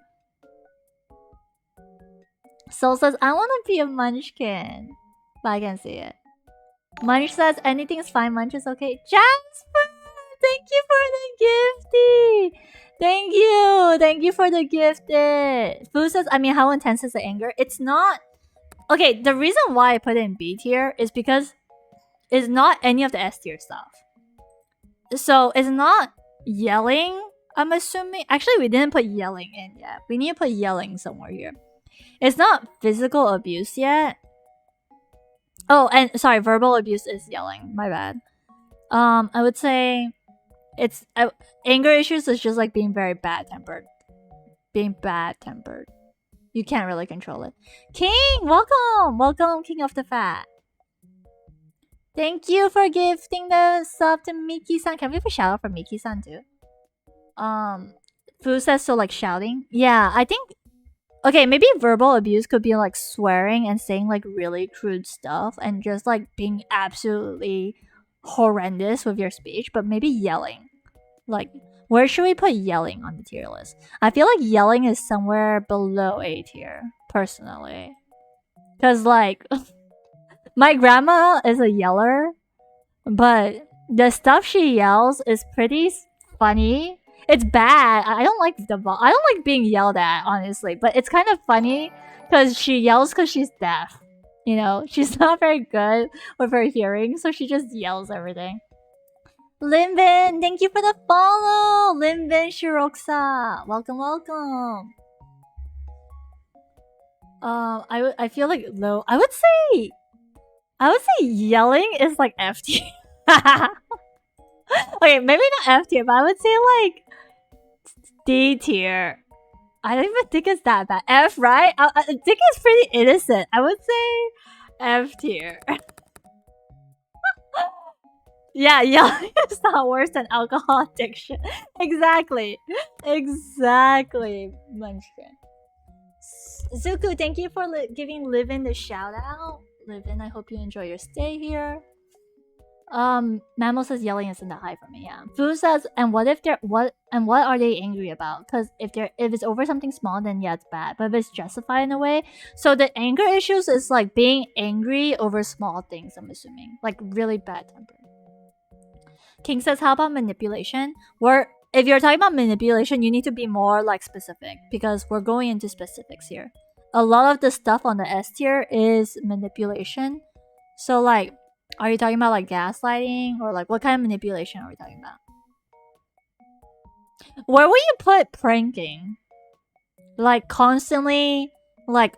A: Soul says, I want to be a munchkin. But I can see it. Munch says, anything's fine. Munch is okay. Jasper! Thank you for the gifty! Thank you! Thank you for the gifted! Fu says, I mean, how intense is the anger? It's not... Okay, the reason why I put it in B tier is because it's not any of the S tier stuff. So, it's not yelling, I'm assuming. Actually, we didn't put yelling in yet. We need to put yelling somewhere here. It's not physical abuse yet. Oh, and sorry, verbal abuse is yelling. My bad. I would say it's anger issues is just like being very bad-tempered. Being bad-tempered. You can't really control it. King, welcome! Welcome, King of the Fat. Thank you for gifting the sub to Miki-san. Can we have a shout out for Miki-san too? Fu says so like shouting. Yeah, I think... Okay, maybe verbal abuse could be like swearing and saying like really crude stuff and just like being absolutely horrendous with your speech, but maybe yelling. Like, where should we put yelling on the tier list? I feel like yelling is somewhere below A tier, personally. Cause like my grandma is a yeller, but the stuff she yells is pretty funny. It's bad. I don't like I don't like being yelled at, honestly. But it's kind of funny because she yells because she's deaf. You know, she's not very good with her hearing, so she just yells everything. Linvin, thank you for the follow. Linvin Shiroksa, welcome, welcome. I feel like low. I would say yelling is like F tier. Okay, maybe not F tier, but I would say like D tier. I don't even think it's that bad. F, right? I think it's pretty innocent. I would say F tier. Yeah, yelling is not worse than alcohol addiction. Exactly. Exactly, Munchkin. Zuku, thank you for giving Livin the shout out. Livin, I hope you enjoy your stay here. Mammal says yelling isn't that high for me. Yeah. Fu says, and what if they're what are they angry about? Because if it's over something small, then yeah, it's bad. But if it's justified in a way, so the anger issues is like being angry over small things. I'm assuming like really bad temper. King says, how about manipulation? If you're talking about manipulation, you need to be more like specific because we're going into specifics here. A lot of the stuff on the S tier is manipulation. So like, are you talking about like gaslighting or like what kind of manipulation are we talking about? Where will you put pranking? Like constantly, like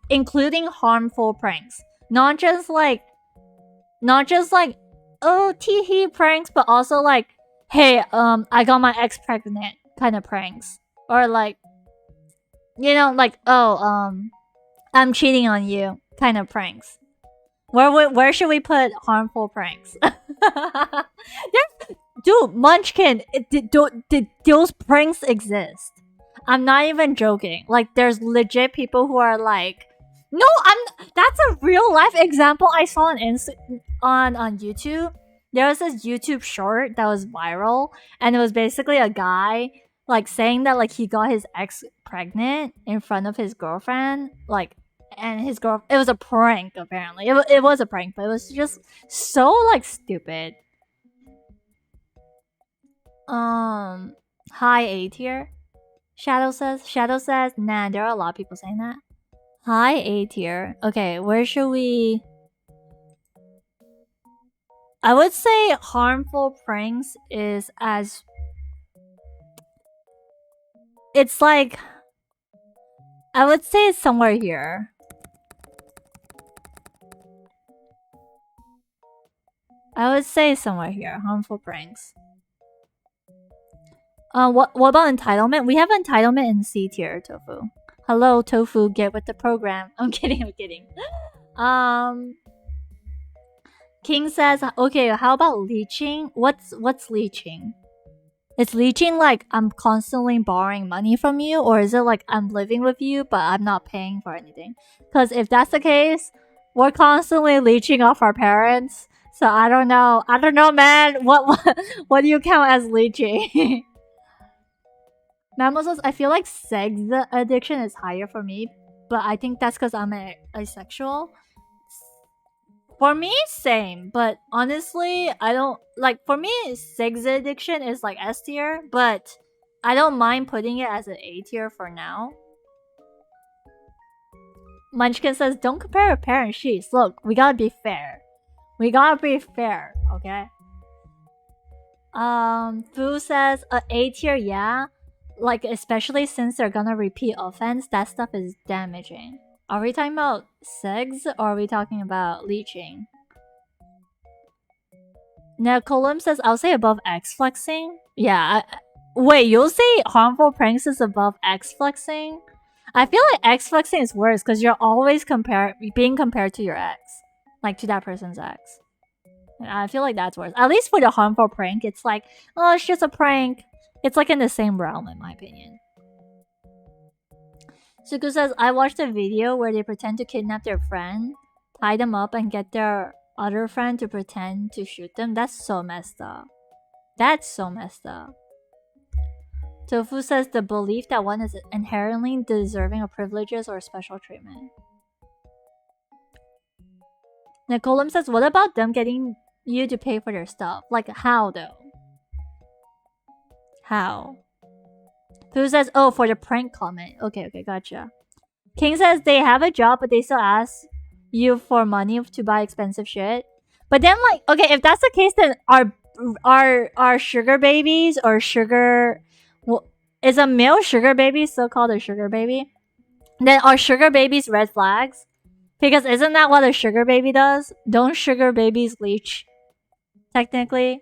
A: including harmful pranks, not just like oh teehee pranks, but also like hey I got my ex pregnant kind of pranks, or like you know like oh I'm cheating on you kind of pranks. Where should we put harmful pranks? Dude, Munchkin, did those pranks exist? I'm not even joking. Like, there's legit people who are like, no, that's a real life example I saw on on YouTube. There was this YouTube short that was viral, and it was basically a guy like saying that like he got his ex pregnant in front of his girlfriend, like, and his girl. It was a prank apparently. It was a prank, but it was just so like stupid. High A tier. Shadow says, nah, there are a lot of people saying that. High A tier. Okay, where should we? I would say harmful pranks is as. It's like. I would say it's somewhere here. I would say somewhere here. Harmful pranks. What about entitlement? We have entitlement in C tier, Tofu. Hello, Tofu, get with the program. I'm kidding, I'm kidding. King says, okay, how about leeching? What's leeching? Is leeching like I'm constantly borrowing money from you, or is it like I'm living with you but I'm not paying for anything? Because if that's the case, we're constantly leeching off our parents. So I don't know, man. What do you count as leeching? Mamo says, I feel like sex addiction is higher for me, but I think that's because I'm asexual. For me, same, but honestly, I don't like. For me, sex addiction is like S tier, but I don't mind putting it as an A tier for now. Munchkin says, don't compare a parent sheets. Look, we gotta be fair. We gotta be fair, okay? Fu says, A tier, yeah. Like, especially since they're gonna repeat offense, that stuff is damaging. Are we talking about sex or are we talking about leeching? Now, Colum says, I'll say above X flexing. Yeah. Wait, you'll say harmful pranks is above X flexing? I feel like X flexing is worse because you're always being compared to your ex. Like, to that person's ex. And I feel like that's worse. At least for the harmful prank, it's like, oh, it's just a prank. It's like in the same realm, in my opinion. Suku says, I watched a video where they pretend to kidnap their friend, tie them up, and get their other friend to pretend to shoot them. That's so messed up. That's so messed up. Tofu says the belief that one is inherently deserving of privileges or special treatment. Nicolum says, what about them getting you to pay for their stuff? Like, how though? How? Who says, oh, for the prank comment. Okay, gotcha. King says they have a job, but they still ask you for money to buy expensive shit. But then, like, okay, if that's the case, then are sugar babies or sugar... Well, is a male sugar baby still called a sugar baby? Then are sugar babies red flags? Because isn't that what a sugar baby does? Don't sugar babies leech? Technically?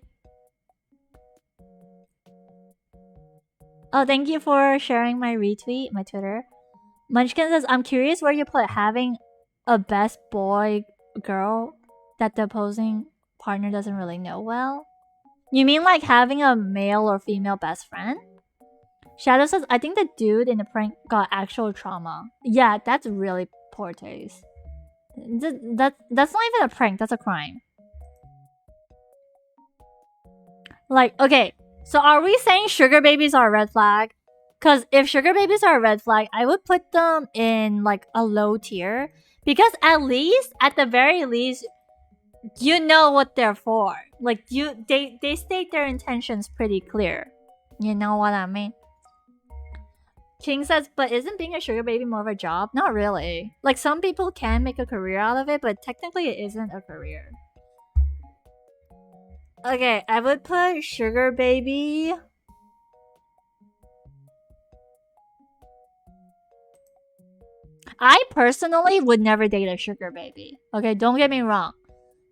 A: Oh, thank you for sharing my retweet, my Twitter. Munchkin says, I'm curious where you put having a best boy girl that the opposing partner doesn't really know well. You mean like having a male or female best friend? Shadow says, I think the dude in the prank got actual trauma. Yeah, that's really poor taste. That's not even a prank, that's a crime. Like, okay, so are we saying sugar babies are a red flag? Because if sugar babies are a red flag, I would put them in like a low tier. Because at the very least, you know what they're for. Like, they state their intentions pretty clear. You know what I mean? King says, but isn't being a sugar baby more of a job? Not really. Like, some people can make a career out of it, but technically it isn't a career. Okay, I would put sugar baby... I personally would never date a sugar baby. Okay, don't get me wrong.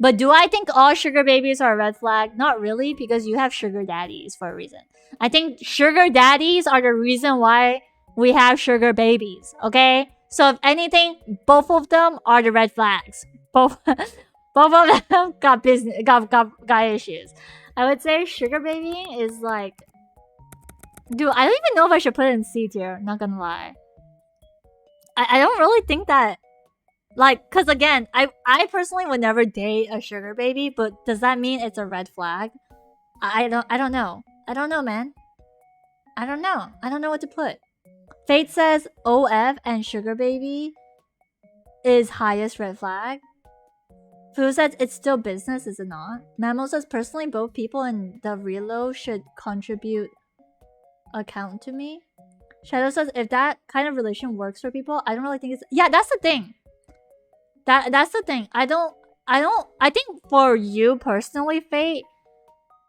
A: But do I think all sugar babies are a red flag? Not really, because you have sugar daddies for a reason. I think sugar daddies are the reason why we have sugar babies, okay? So if anything, both of them are the red flags. Both of them got issues. I would say sugar babying is like... Dude, I don't even know if I should put it in C tier, not gonna lie. I don't really think that... Like, cause again, I personally would never date a sugar baby, but does that mean it's a red flag? I don't know. I don't know, man. I don't know what to put. Fate says OF and sugar baby is highest red flag. Fu says it's still business, is it not? Mamo says personally both people in the reload should contribute account to me. Shadow says if that kind of relation works for people, I don't really think it's... Yeah, that's the thing. That's the thing. I think for you personally, Fate,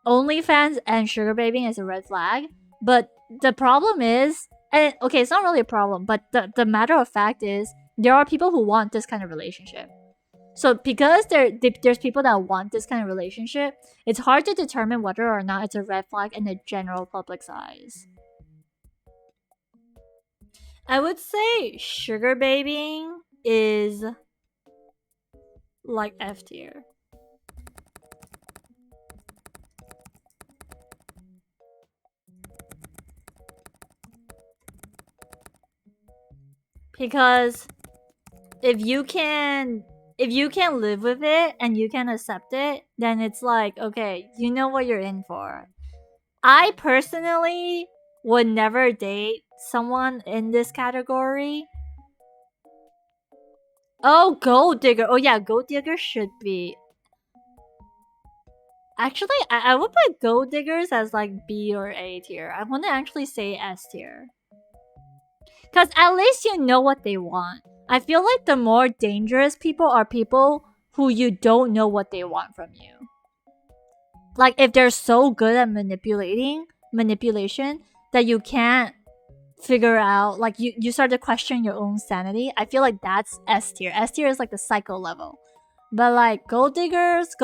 A: OnlyFans and sugar babying is a red flag. But the problem is, and okay, it's not really a problem, but the matter of fact is there are people who want this kind of relationship. So because there's people that want this kind of relationship, it's hard to determine whether or not it's a red flag in the general public's eyes. I would say sugar babying is like F tier. Because if you can live with it and you can accept it, then it's like, okay, you know what you're in for. I personally would never date someone in this category. Oh, gold digger. Oh yeah, gold digger should be... Actually, I would put gold diggers as like B or A tier. I want to actually say S tier. Because at least you know what they want. I feel like the more dangerous people are people who you don't know what they want from you. Like if they're so good at manipulation that you can't figure out, like you start to question your own sanity. I feel like that's S tier. S tier is like the psycho level. But like gold diggers,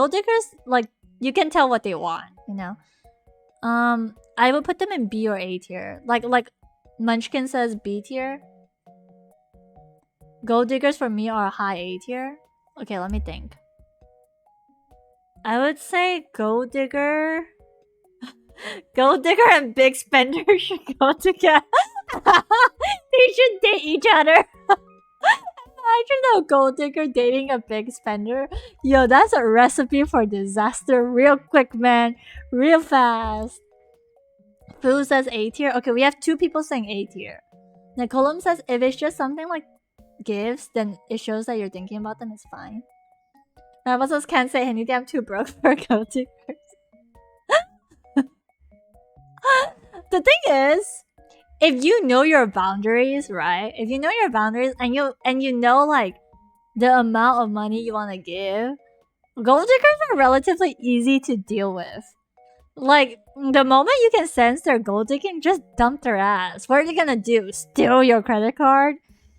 A: like you can tell what they want, you know? I would put them in B or A tier. Like Munchkin says B tier. Gold diggers for me are high A tier. Okay, let me think. I would say gold digger. Gold digger and big spender should go together. They should date each other. Imagine a gold digger dating a big spender. Yo, that's a recipe for disaster real quick, man. Real fast. Fu says A tier. Okay, we have two people saying A tier. Nicolum says if it's just something like gifts, then it shows that you're thinking about them, it's fine. What's else can't say anything. I'm too broke for gold diggers. The thing is, if you know your boundaries, right? If you know your boundaries and you know like the amount of money you want to give, gold diggers are relatively easy to deal with. Like, the moment you can sense they're gold digging, just dump their ass. What are they gonna do? Steal your credit card?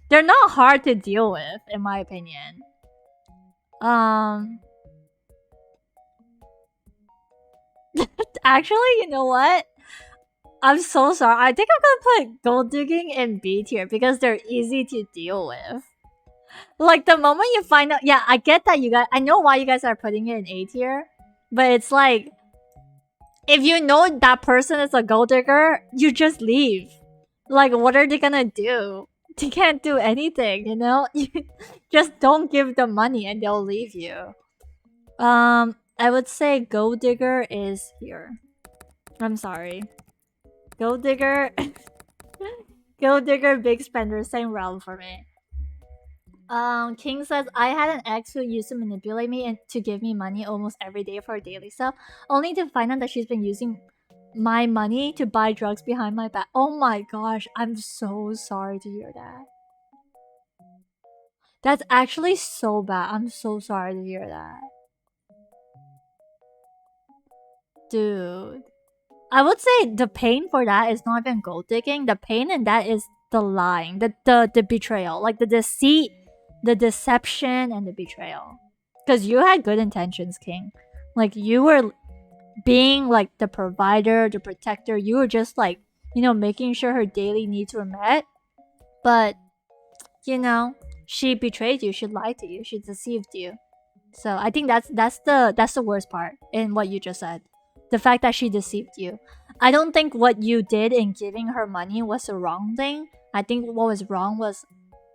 A: They're not hard to deal with, in my opinion. Actually, you know what? I'm so sorry. I think I'm gonna put gold digging in B tier because they're easy to deal with. Like, the moment you find out, yeah, I get that you guys, I know why you guys are putting it in A tier, but it's like, if you know that person is a gold digger, you just leave. Like, what are they gonna do? They can't do anything, you know? You just don't give them money and they'll leave you. I would say gold digger is here. I'm sorry. Gold digger. Gold digger, big spender, same realm for me. King says, I had an ex who used to manipulate me and to give me money almost every day for daily stuff, only to find out that she's been using my money to buy drugs behind my back. Oh my gosh, I'm so sorry to hear that. That's actually so bad. I'm so sorry to hear that. Dude. I would say the pain for that is not even gold digging. The pain in that is the lying, the betrayal, like the deceit, the deception, and the betrayal. Because you had good intentions, King. Like, you were being like the provider, the protector. You were just like, you know, making sure her daily needs were met. But, you know, she betrayed you. She lied to you. She deceived you. So I think that's the worst part in what you just said. The fact that she deceived you. I don't think what you did in giving her money was the wrong thing. I think what was wrong was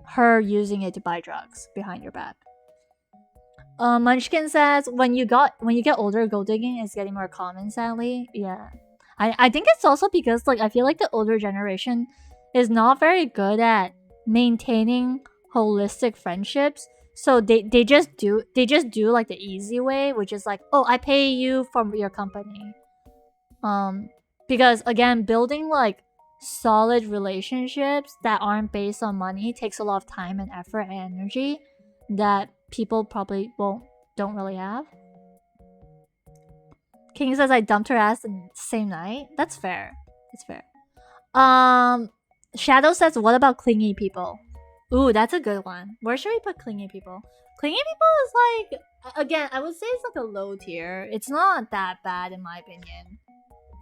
A: her using it to buy drugs behind your back. Munchkin says, when you get older, gold digging is getting more common, sadly. Yeah. I think it's also because like I feel like the older generation is not very good at maintaining holistic friendships. So they just do like the easy way, which is like, oh, I pay you from your company. Because again, building like solid relationships that aren't based on money takes a lot of time and effort and energy that people probably don't really have. King says I dumped her ass in the same night. That's fair. It's fair. Shadow says, what about clingy people? Ooh, that's a good one. Where should we put clingy people? Clingy people is like, again, I would say it's like a low tier. It's not that bad in my opinion.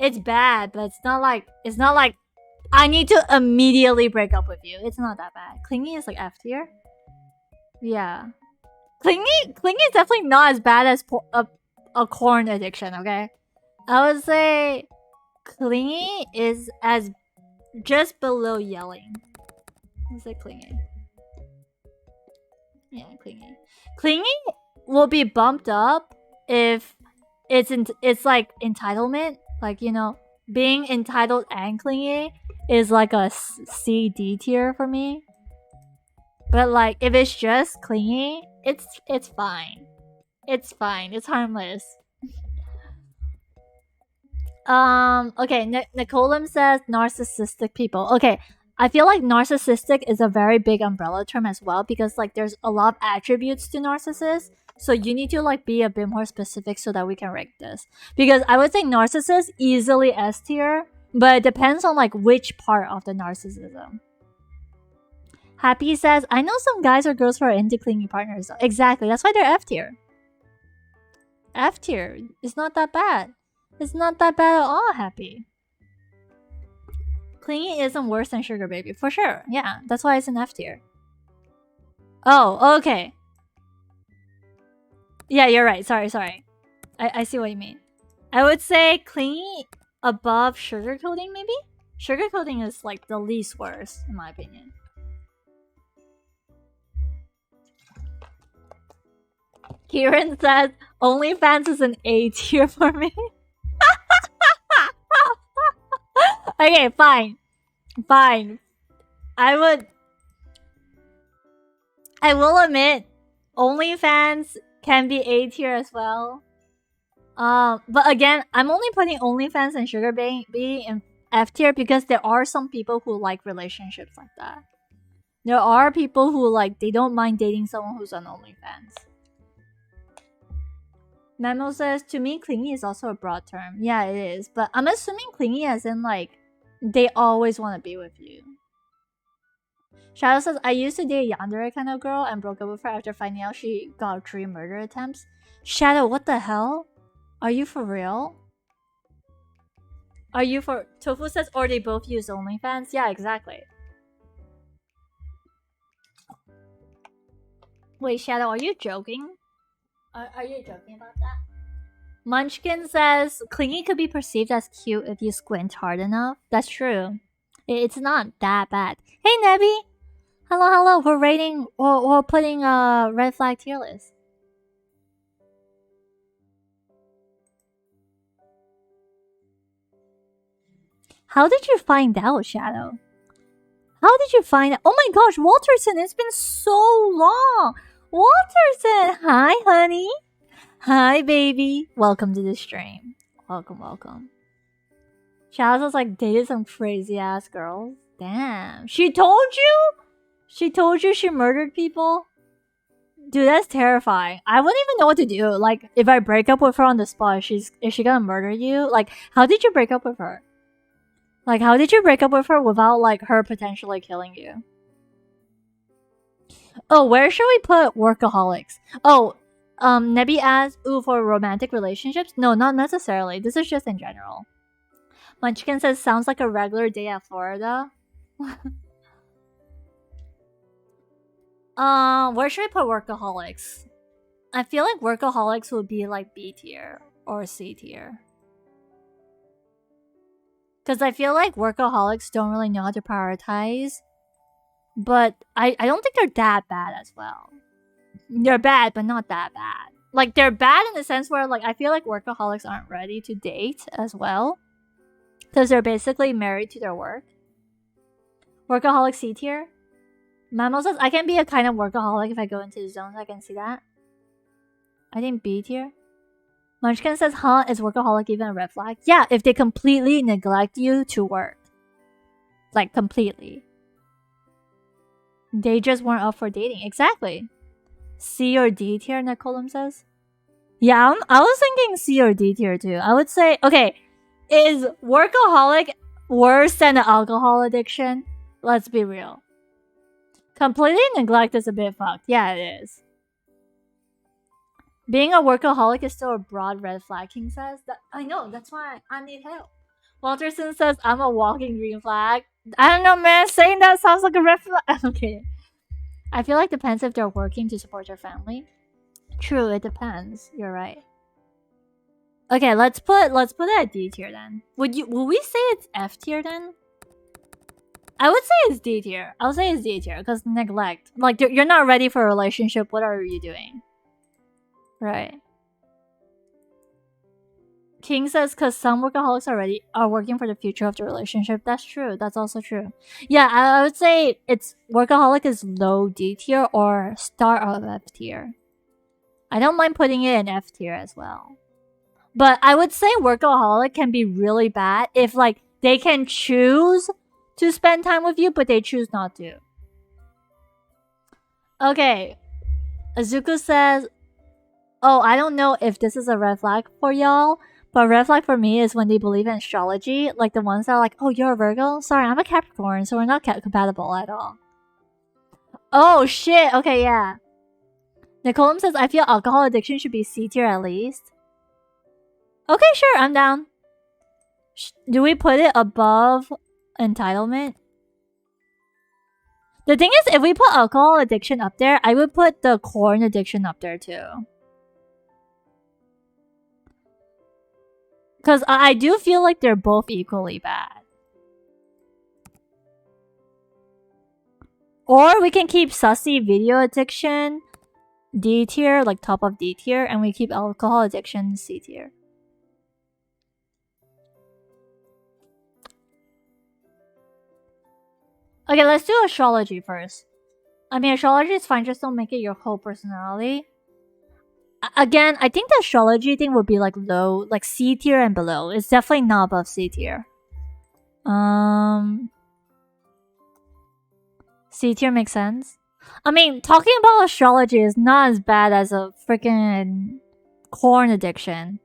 A: It's bad, but it's not like I need to immediately break up with you. It's not that bad. Clingy is like F tier. Yeah. Clingy is definitely not as bad as a corn addiction, okay? I would say clingy is as just below yelling. Is it clingy? Yeah, clingy. Clingy will be bumped up if it's like entitlement. Like, you know, being entitled and clingy is like a C, D tier for me. But like, if it's just clingy, it's fine. It's fine. It's harmless. Okay, Nicolum says narcissistic people. Okay, I feel like narcissistic is a very big umbrella term as well because like there's a lot of attributes to narcissists. So you need to like be a bit more specific so that we can rank this. Because I would say narcissist easily S tier, but it depends on like which part of the narcissism. Happy says, I know some guys or girls who are into clingy partners. Exactly, that's why they're F tier. F tier. It's not that bad. It's not that bad at all, Happy. Clingy isn't worse than Sugar Baby, for sure. Yeah, that's why it's an F tier. Oh, okay. Yeah, you're right. Sorry. I see what you mean. I would say clingy above sugarcoating, maybe? Sugarcoating is like the least worst, in my opinion. Kieran says, OnlyFans is an A tier for me. Okay, fine. I will admit, OnlyFans can be A tier as well. But again, I'm only putting OnlyFans and Sugar Baby in F tier because there are some people who like relationships like that. There are people who like they don't mind dating someone who's on OnlyFans. Memo says, to me, clingy is also a broad term. Yeah, it is. But I'm assuming clingy as in like they always want to be with you. Shadow says, I used to date a yandere kind of girl and broke up with her after finding out she got 3 murder attempts. Shadow, what the hell? Are you for real? Are you for... Tofu says, or they both use OnlyFans? Yeah, exactly. Wait, Shadow, are you joking? Are you joking about that? Munchkin says, clingy could be perceived as cute if you squint hard enough. That's true. It's not that bad. Hey, Nebby! Hello, we're rating... We're putting a red flag tier list. How did you find out, Shadow? How did you find out? Oh my gosh, Walterson, it's been so long! Walterson! Hi, honey! Hi, baby! Welcome to the stream. Welcome. Shadow was like, dated some crazy-ass girls. Damn. She told you? She told you she murdered people? Dude, that's terrifying. I wouldn't even know what to do. Like, if I break up with her on the spot, is she gonna murder you? Like, how did you break up with her? Like, how did you break up with her without, like, her potentially killing you? Oh, where should we put workaholics? Oh, Nebby asks, ooh, for romantic relationships? No, not necessarily. This is just in general. Munchkin says, sounds like a regular day at Florida. Where should we put workaholics? I feel like workaholics would be like B tier or C tier. Because I feel like workaholics don't really know how to prioritize. But I don't think they're that bad as well. They're bad, but not that bad. Like, they're bad in the sense where, like, I feel like workaholics aren't ready to date as well. Because they're basically married to their work. Workaholic C tier. Mamo says, I can be a kind of workaholic if I go into the zones. I can see that. I think B tier. Munchkin says, huh, is workaholic even a red flag? Yeah, if they completely neglect you to work. Like, completely. They just weren't up for dating. Exactly. C or D tier, Nicolum says. Yeah, I was thinking C or D tier too. I would say, okay, is workaholic worse than an alcohol addiction? Let's be real. Completely neglect is a bit fucked. Yeah, it is. Being a workaholic is still a broad red flag, King says. I know, that's why I need help. Walterson says, I'm a walking green flag. I don't know, man. Saying that sounds like a red flag. Okay. I feel like it depends if they're working to support their family. True, it depends. You're right. Okay, let's put it at D tier then. Would we say it's F tier then? I would say it's D tier. I'll say it's D tier because neglect. Like, you're not ready for a relationship. What are you doing? Right. King says, because some workaholics already are working for the future of the relationship. That's true. That's also true. Yeah, I would say it's workaholic is low D tier or start of F tier. I don't mind putting it in F tier as well. But I would say workaholic can be really bad if, like, they can choose to spend time with you, but they choose not to. Okay. Azuku says, oh, I don't know if this is a red flag for y'all, but red flag for me is when they believe in astrology, like the ones that are like, oh, you're a Virgo? Sorry, I'm a Capricorn, so we're not compatible at all. Oh, shit. Okay, yeah. Nicolum says, I feel alcohol addiction should be C tier at least. Okay, sure, I'm down. Do we put it above entitlement? The thing is, if we put alcohol addiction up there, I would put the corn addiction up there too. Because I do feel like they're both equally bad. Or we can keep sussy video addiction D tier, like top of D tier, and we keep alcohol addiction C tier. Okay, let's do astrology first. I mean, astrology is fine, just don't make it your whole personality. Again, I think the astrology thing would be like low, like C tier and below. It's definitely not above C tier. Um, C tier makes sense. I mean, talking about astrology is not as bad as a freaking corn addiction.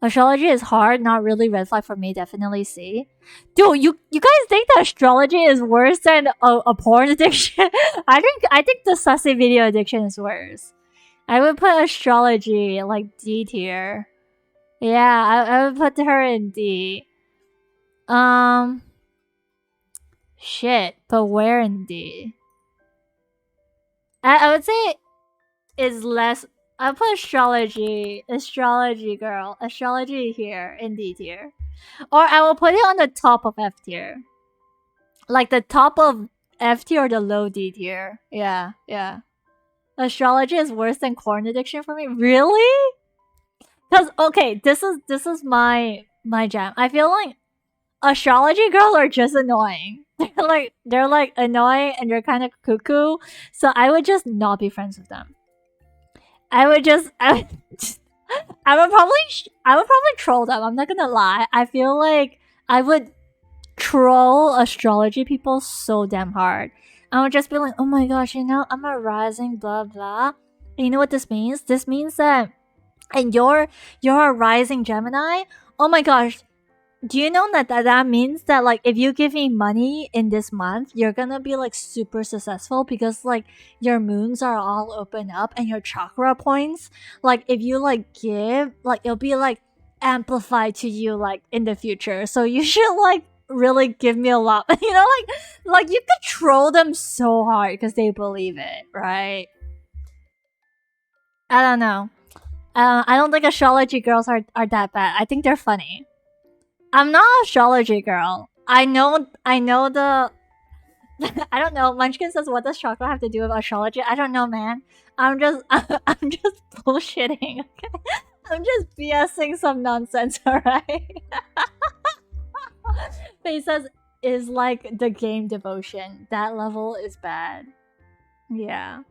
A: Astrology is hard, not really red flag for me, definitely C. Dude, you guys think that astrology is worse than a porn addiction? I think the sussy video addiction is worse. I would put astrology like D tier. Yeah, I would put her in D. Um, shit, but where in D? I would say is less. I put astrology girl, astrology here in D tier, or I will put it on the top of F tier, like the top of F tier or the low D tier. Yeah, yeah. Astrology is worse than corn addiction for me. Really? Because okay, this is my jam. I feel like astrology girls are just annoying. They're like annoying and they're kind of cuckoo. So I would just not be friends with them. I would just I would probably troll them. I'm not gonna lie. I feel like I would troll astrology people so damn hard. I would just be like, oh my gosh, I'm a rising blah blah. And you know what this means? This means that and you're a rising Gemini. Oh my gosh, do you know that means that like if you give me money in this month, you're gonna be like super successful because like your moons are all open up and your chakra points, like if you like give, like it'll be like amplified to you like in the future. So you should like really give me a lot. Like you could troll them so hard because they believe it, right? I don't know. I don't think astrology girls are that bad. I think they're funny. I'm not an astrology girl. I know the I don't know. Munchkin says, "What does chakra have to do with astrology?" I don't know, man. I'm just I'm just bullshitting. Okay? I'm just BSing some nonsense. Alright. But he says is like the game devotion. That level is bad. Yeah.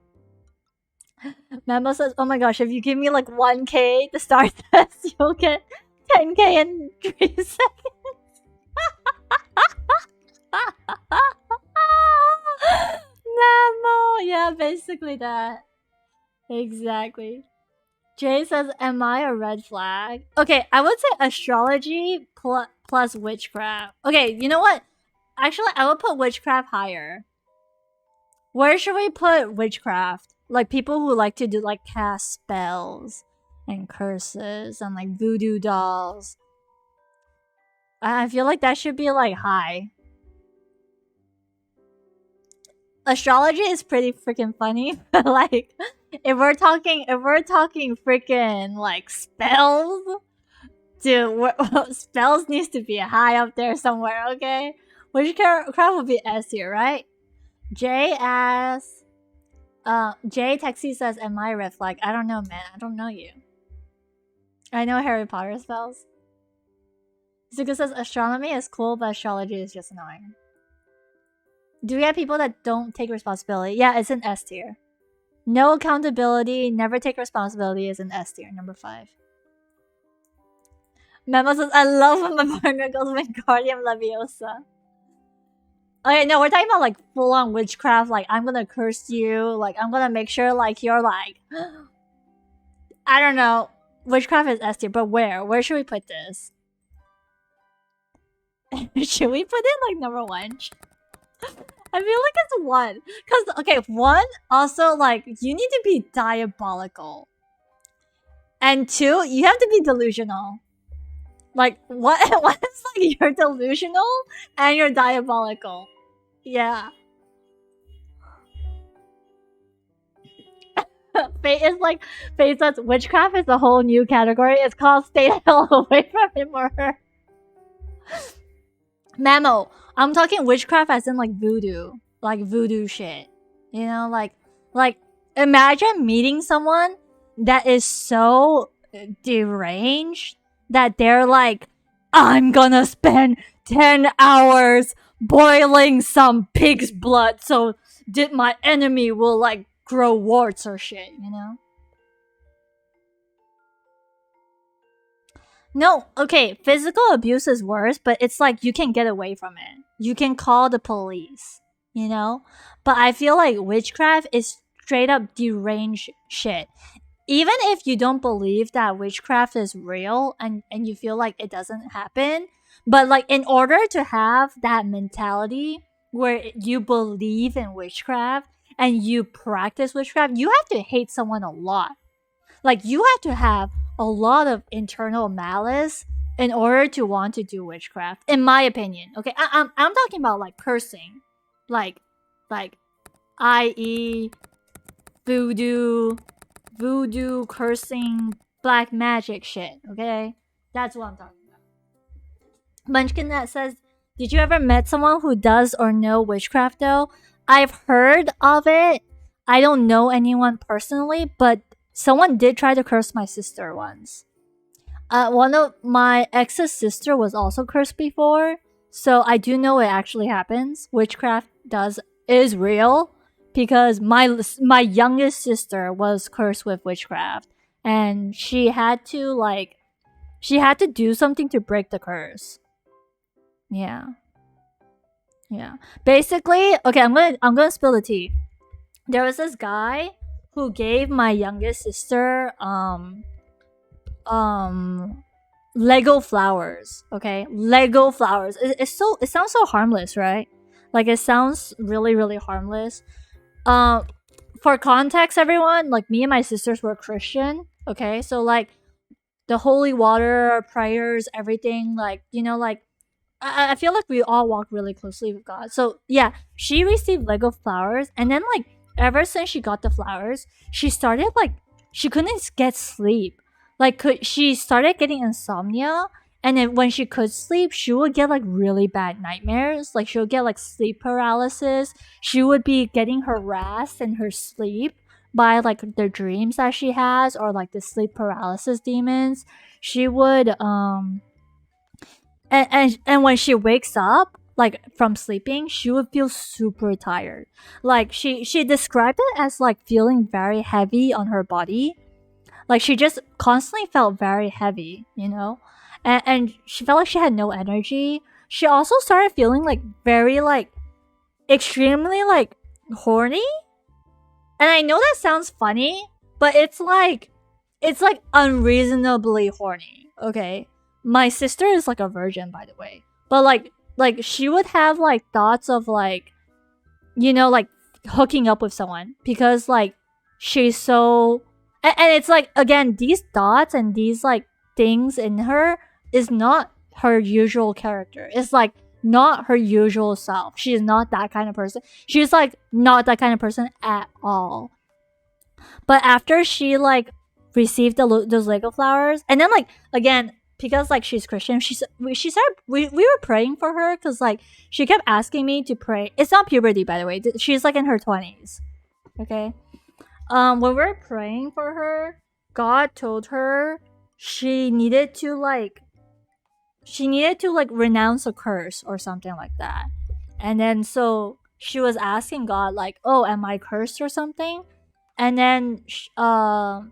A: Memo says, "Oh my gosh, if you give me like 1K to start this, you'll get 10K in 3 seconds." Memo, yeah, basically that. Exactly. Jay says, "Am I a red flag?" Okay, I would say astrology plus witchcraft. Okay, you know what? Actually, I would put witchcraft higher. Where should we put witchcraft? Like people who like to do like cast spells and curses and like voodoo dolls. I feel like that should be like high. Astrology is pretty freaking funny. But like if we're talking freaking like spells, dude, spells needs to be high up there somewhere, okay? Witchcraft would be S here, right? J asks, J Taxi says, "Am I a red flag?" I don't know, man. I don't know you. I know Harry Potter spells. Zuka says, "Astronomy is cool, but astrology is just annoying." Do we have people that don't take responsibility? Yeah, it's an S tier. No accountability, never take responsibility is an S tier, number 5. Memo says, "I love when my partner goes Wingardium Leviosa." Okay, no, we're talking about like full on witchcraft. Like, I'm gonna curse you. Like, I'm gonna make sure like you're like, I don't know. Witchcraft is S tier, but where? Where should we put this? Should we put it like number 1? I feel like it's 1. Cause okay, 1 also like you need to be diabolical. And 2, you have to be delusional. Like what is like you're delusional and you're diabolical. Yeah. Fate says witchcraft is a whole new category. It's called stay the hell away from him or her. Mamo, I'm talking witchcraft as in like voodoo. Like voodoo shit. You know, like imagine meeting someone that is so deranged that they're like, "I'm gonna spend 10 hours boiling some pig's blood so my enemy will like grow warts or shit," you know? No, okay, physical abuse is worse, but it's like you can get away from it. You can call the police, you know? But I feel like witchcraft is straight up deranged shit. Even if you don't believe that witchcraft is real and you feel like it doesn't happen, but like in order to have that mentality where you believe in witchcraft and you practice witchcraft, you have to hate someone a lot. Like you have to have a lot of internal malice in order to want to do witchcraft, in my opinion. Okay, I'm talking about like cursing, like like i.e. voodoo, cursing, black magic shit. Okay, that's what I'm talking about. Munchkin that says, "Did you ever met someone who does or know witchcraft though?" I've heard of it. I don't know anyone personally, but someone did try to curse my sister once. One of my ex's sister was also cursed before, so I do know it actually happens. Witchcraft does is real because my youngest sister was cursed with witchcraft, and she had to do something to break the curse. Yeah, yeah. Basically, okay, I'm gonna spill the tea. There was this guy who gave my youngest sister um Lego flowers. Okay, Lego flowers. It sounds so harmless, right? Like it sounds really really harmless. Um, for context, everyone, like me and my sisters were Christian. Okay, so like the holy water, prayers, everything. Like like I feel like we all walk really closely with God. So yeah, she received Lego flowers, and then like ever since she got the flowers, she started like she couldn't get sleep. Like she started getting insomnia, and then when she could sleep, she would get like really bad nightmares. Like she would get like sleep paralysis. She would be getting harassed in her sleep by like the dreams that she has, or like the sleep paralysis demons. She would and when she wakes up like from sleeping, she would feel super tired. Like she described it as like feeling very heavy on her body. Like she just constantly felt very heavy, and she felt like she had no energy. She also started feeling like very like extremely like horny. And I know that sounds funny, but it's like unreasonably horny. Okay, my sister is like a virgin, by the way, but like she would have like thoughts of like like hooking up with someone because like she's so and it's like again these thoughts and these like things in her is not her usual character. It's like not her usual self. She is not that kind of person. She's like not that kind of person at all. But after she like received those Lego flowers, and then like again because like she's Christian, she started we were praying for her because like she kept asking me to pray. It's not puberty, by the way. She's like in her 20s. Okay. When we were praying for her, God told her she needed to like renounce a curse or something like that. And then so she was asking God like, "Oh, am I cursed or something?" And then I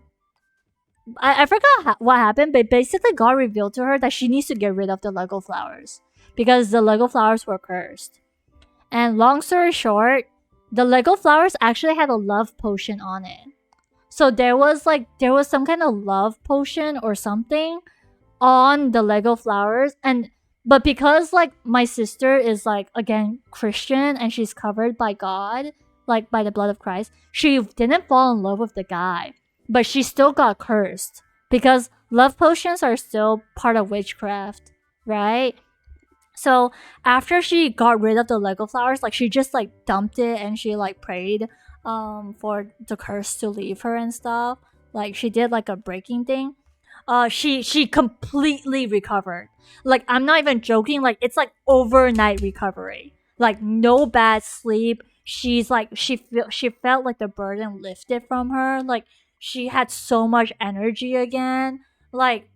A: forgot what happened, but basically God revealed to her that she needs to get rid of the Lego flowers because the Lego flowers were cursed. And long story short, the Lego flowers actually had a love potion on it. So there was some kind of love potion or something on the Lego flowers, and but because like my sister is like again Christian and she's covered by God, like by the blood of Christ, she didn't fall in love with the guy, but she still got cursed because love potions are still part of witchcraft, right? So after she got rid of the Lego flowers, like she just like dumped it and she like prayed for the curse to leave her and stuff. Like she did like a breaking thing. She completely recovered. Like I'm not even joking, like it's like overnight recovery. Like no bad sleep. She's like she felt like the burden lifted from her. Like she had so much energy again. Like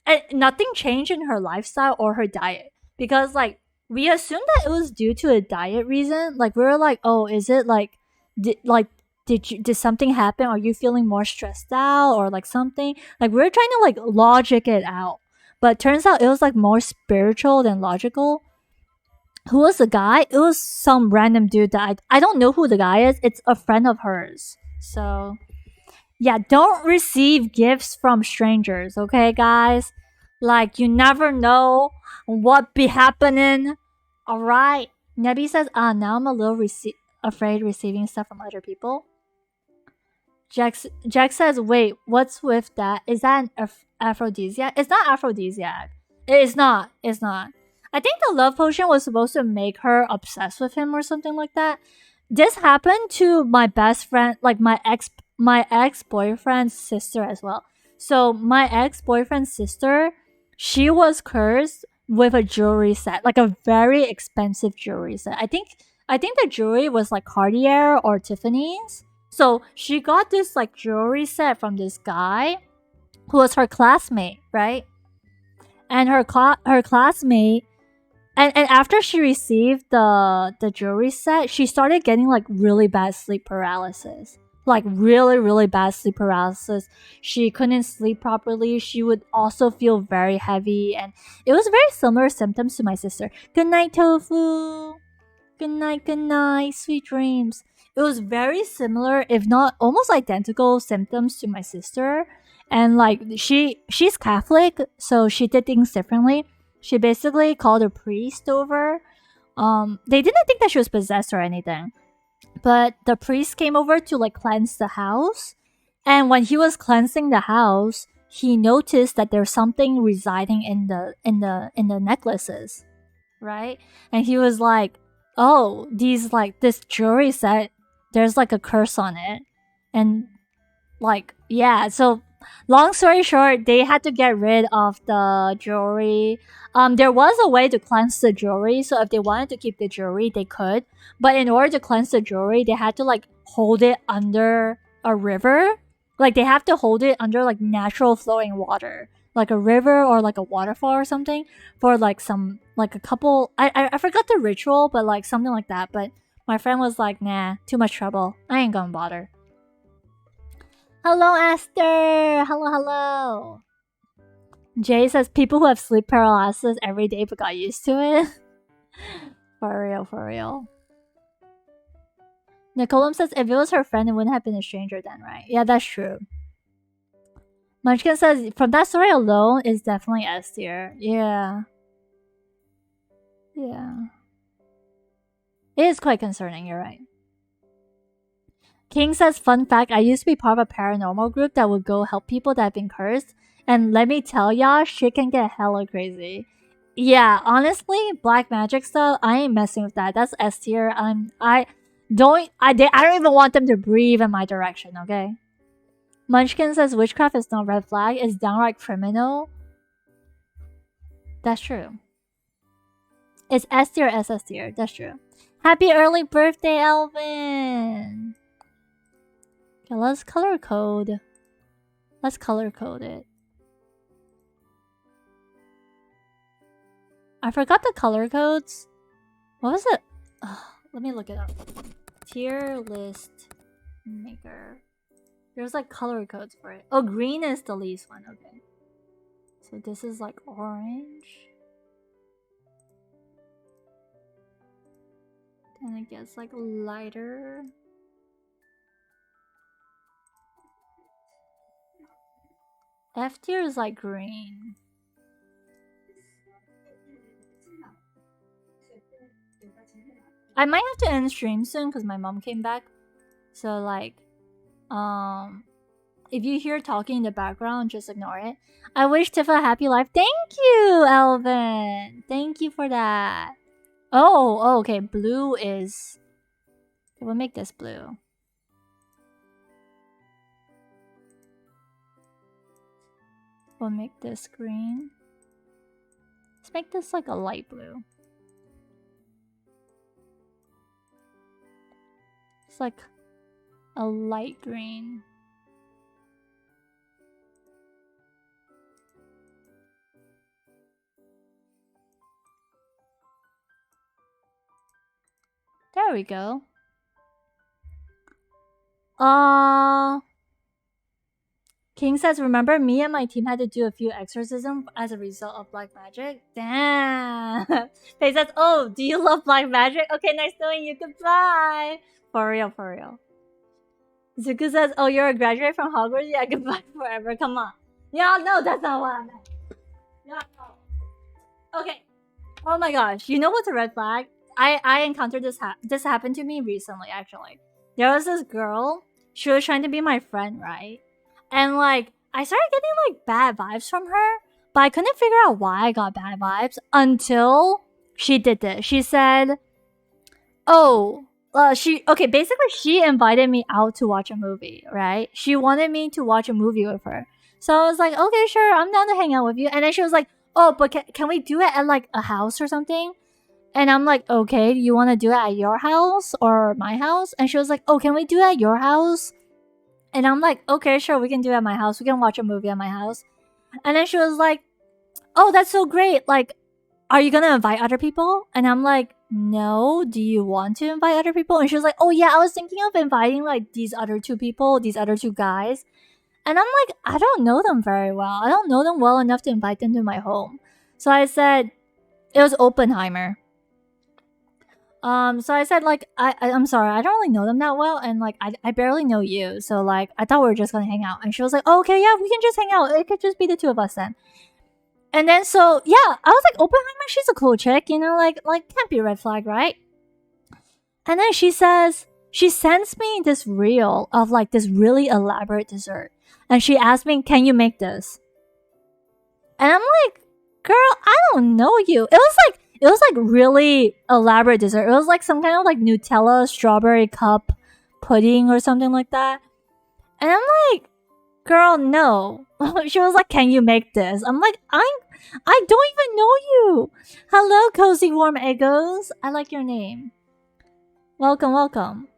A: and nothing changed in her lifestyle or her diet because like we assumed that it was due to a diet reason. Like we were like, "Oh, is it like did something happen? Are you feeling more stressed out or like something?" Like we were trying to like logic it out. but turns out it was like more spiritual than logical. Who was the guy? It was some random dude that I don't know who the guy is. It's a friend of hers. So yeah, don't receive gifts from strangers, okay, guys? Like, you never know what be happening. All right. Nebi says, now I'm a little afraid receiving stuff from other people. Jack says, wait, what's with that? Is that an aphrodisiac? It's not aphrodisiac. It's not. It's not. I think the love potion was supposed to make her obsessed with him or something like that. This happened to my best friend, like my ex-boyfriend's sister as well. So my ex-boyfriend's sister, she was cursed with a jewelry set, like a very expensive jewelry set. I think the jewelry was like Cartier or Tiffany's. So she got this like jewelry set from this guy who was her classmate, right? And her classmate, and after she received the jewelry set, she started getting like really bad sleep paralysis. Like really, really bad sleep paralysis. She couldn't sleep properly. She would also feel very heavy, and it was very similar symptoms to my sister. Good night, Tofu. Good night, sweet dreams. It was very similar, if not almost identical symptoms to my sister. And like she's Catholic, so she did things differently. She basically called a priest over. They didn't think that she was possessed or anything. But the priest came over to like cleanse the house. And when he was cleansing the house, he noticed that there's something residing in the necklaces. Right? And he was like, oh, this jewelry set, there's like a curse on it. And like, yeah, so long story short, they had to get rid of the jewelry. There was a way to cleanse the jewelry, so if they wanted to keep the jewelry, they could. But in order to cleanse the jewelry, they had to like hold it under a river. Like they have to hold it under like natural flowing water, like a river or like a waterfall or something, for like a couple. I forgot the ritual, but like something like that. But my friend was like, nah, too much trouble. I ain't gonna bother. Hello, Esther. Hello. Jay says people who have sleep paralysis every day but got used to it. For real. Nicole says if it was her friend, it wouldn't have been a stranger then, right? Yeah, that's true. Munchkin says from that story alone, it's definitely S tier. Yeah. It is quite concerning, you're right. King says, fun fact, I used to be part of a paranormal group that would go help people that have been cursed. And let me tell y'all, shit can get hella crazy. Yeah, honestly, black magic stuff, I ain't messing with that. That's S tier. I don't even want them to breathe in my direction, okay? Munchkin says witchcraft is not red flag, it's downright criminal. That's true. It's S tier, SS tier. That's true. Happy early birthday, Elvin! Okay, let's color code it. I forgot the color codes. What was it? Let me look it up. Tier list maker. There's like color codes for it. Oh, green is the least one. Okay. So this is like orange. Then it gets like lighter. F tier is like green. I might have to end stream soon because my mom came back. So like, if you hear talking in the background, just ignore it. I wish Tiff a happy life. Thank you, Elvin. Thank you for that. Oh, okay. Blue is. We'll make this blue. We'll make this green. Let's make this like a light blue. It's like a light green. There we go. King says, remember me and my team had to do a few exorcisms as a result of black magic? Damn. Faye says, oh, do you love black magic? Okay, nice knowing you. Goodbye. For real, for real. Zuku says, oh, you're a graduate from Hogwarts? Yeah, goodbye forever. Come on. Yeah, no, that's not what I meant. Yeah, no. Okay. Oh my gosh. You know what's a red flag? I encountered this. This happened to me recently, actually. There was this girl. She was trying to be my friend, right? And like, I started getting like bad vibes from her, but I couldn't figure out why I got bad vibes until she did this. She said, "Oh, basically, she invited me out to watch a movie, right? She wanted me to watch a movie with her. So I was like, okay, sure, I'm down to hang out with you. And then she was like, oh, but can we do it at like a house or something? And I'm like, okay, do you want to do it at your house or my house? And she was like, oh, can we do it at your house? And I'm like, okay, sure, we can do it at my house. We can watch a movie at my house. And then she was like, oh, that's so great. Like, are you gonna invite other people? And I'm like, no, do you want to invite other people? And she was like, oh yeah, I was thinking of inviting like these other two people, these other two guys. And I'm like, I don't know them very well. I don't know them well enough to invite them to my home. So I said, it was Oppenheimer. So I said like, I'm sorry, I don't really know them that well, and like I barely know you, so like I thought we were just gonna hang out. And she was like, oh, okay, yeah, we can just hang out. It could just be the two of us then. And then so yeah, I was like, Oppenheimer, she's a cool chick, you know, like can't be a red flag, right? And then she sends me this reel of like this really elaborate dessert, and she asked me, can you make this? And I'm like, girl, I don't know you. It was like really elaborate dessert. It was like some kind of like Nutella strawberry cup pudding or something like that. And I'm like, girl, no. She was like, can you make this? I'm like, I don't even know you. Hello, cozy warm egos. I like your name. Welcome, welcome.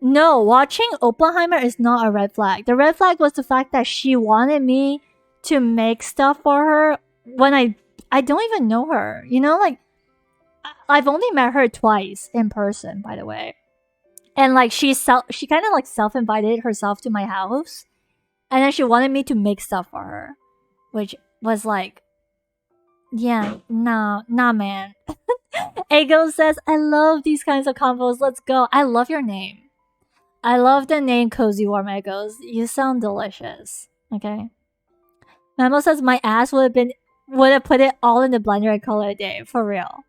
A: No, watching Oppenheimer is not a red flag. The red flag was the fact that she wanted me to make stuff for her when I don't even know her. You know, like I've only met her twice in person, by the way. And like she kind of like self-invited herself to my house, and then she wanted me to make stuff for her, which was like, yeah, nah, man. Ego says, I love these kinds of combos. Let's go. I love your name. I love the name Cozy Warm Egos. You sound delicious. Okay. Memo says my ass would have put it all in the blender and call it a day. For real.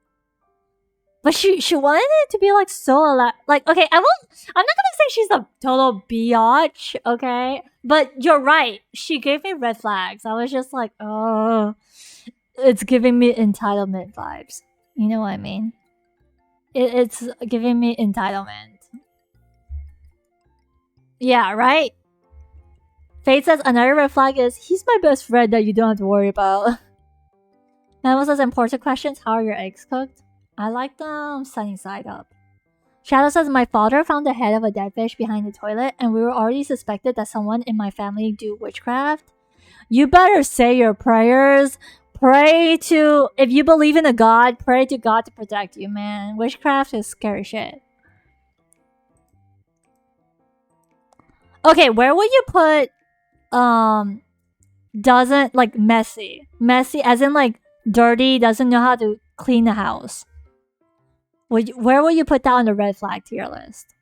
A: But she wanted it to be like so like, okay, I'm not gonna say she's a total biatch, okay? But you're right. She gave me red flags. I was just like, oh, it's giving me entitlement vibes. You know what I mean? It's giving me entitlement. Yeah, right? Fate says another red flag is he's my best friend that you don't have to worry about. Memo says important questions. How are your eggs cooked? I like them sunny side up. Shadow says my father found the head of a dead fish behind the toilet, and we were already suspected that someone in my family do witchcraft. You better say your prayers. Pray to, if you believe in a god, pray to God to protect you, man. Witchcraft is scary shit. Okay, where would you put doesn't like messy as in like dirty, doesn't know how to clean the house? Where would you put that on the red flag tier list?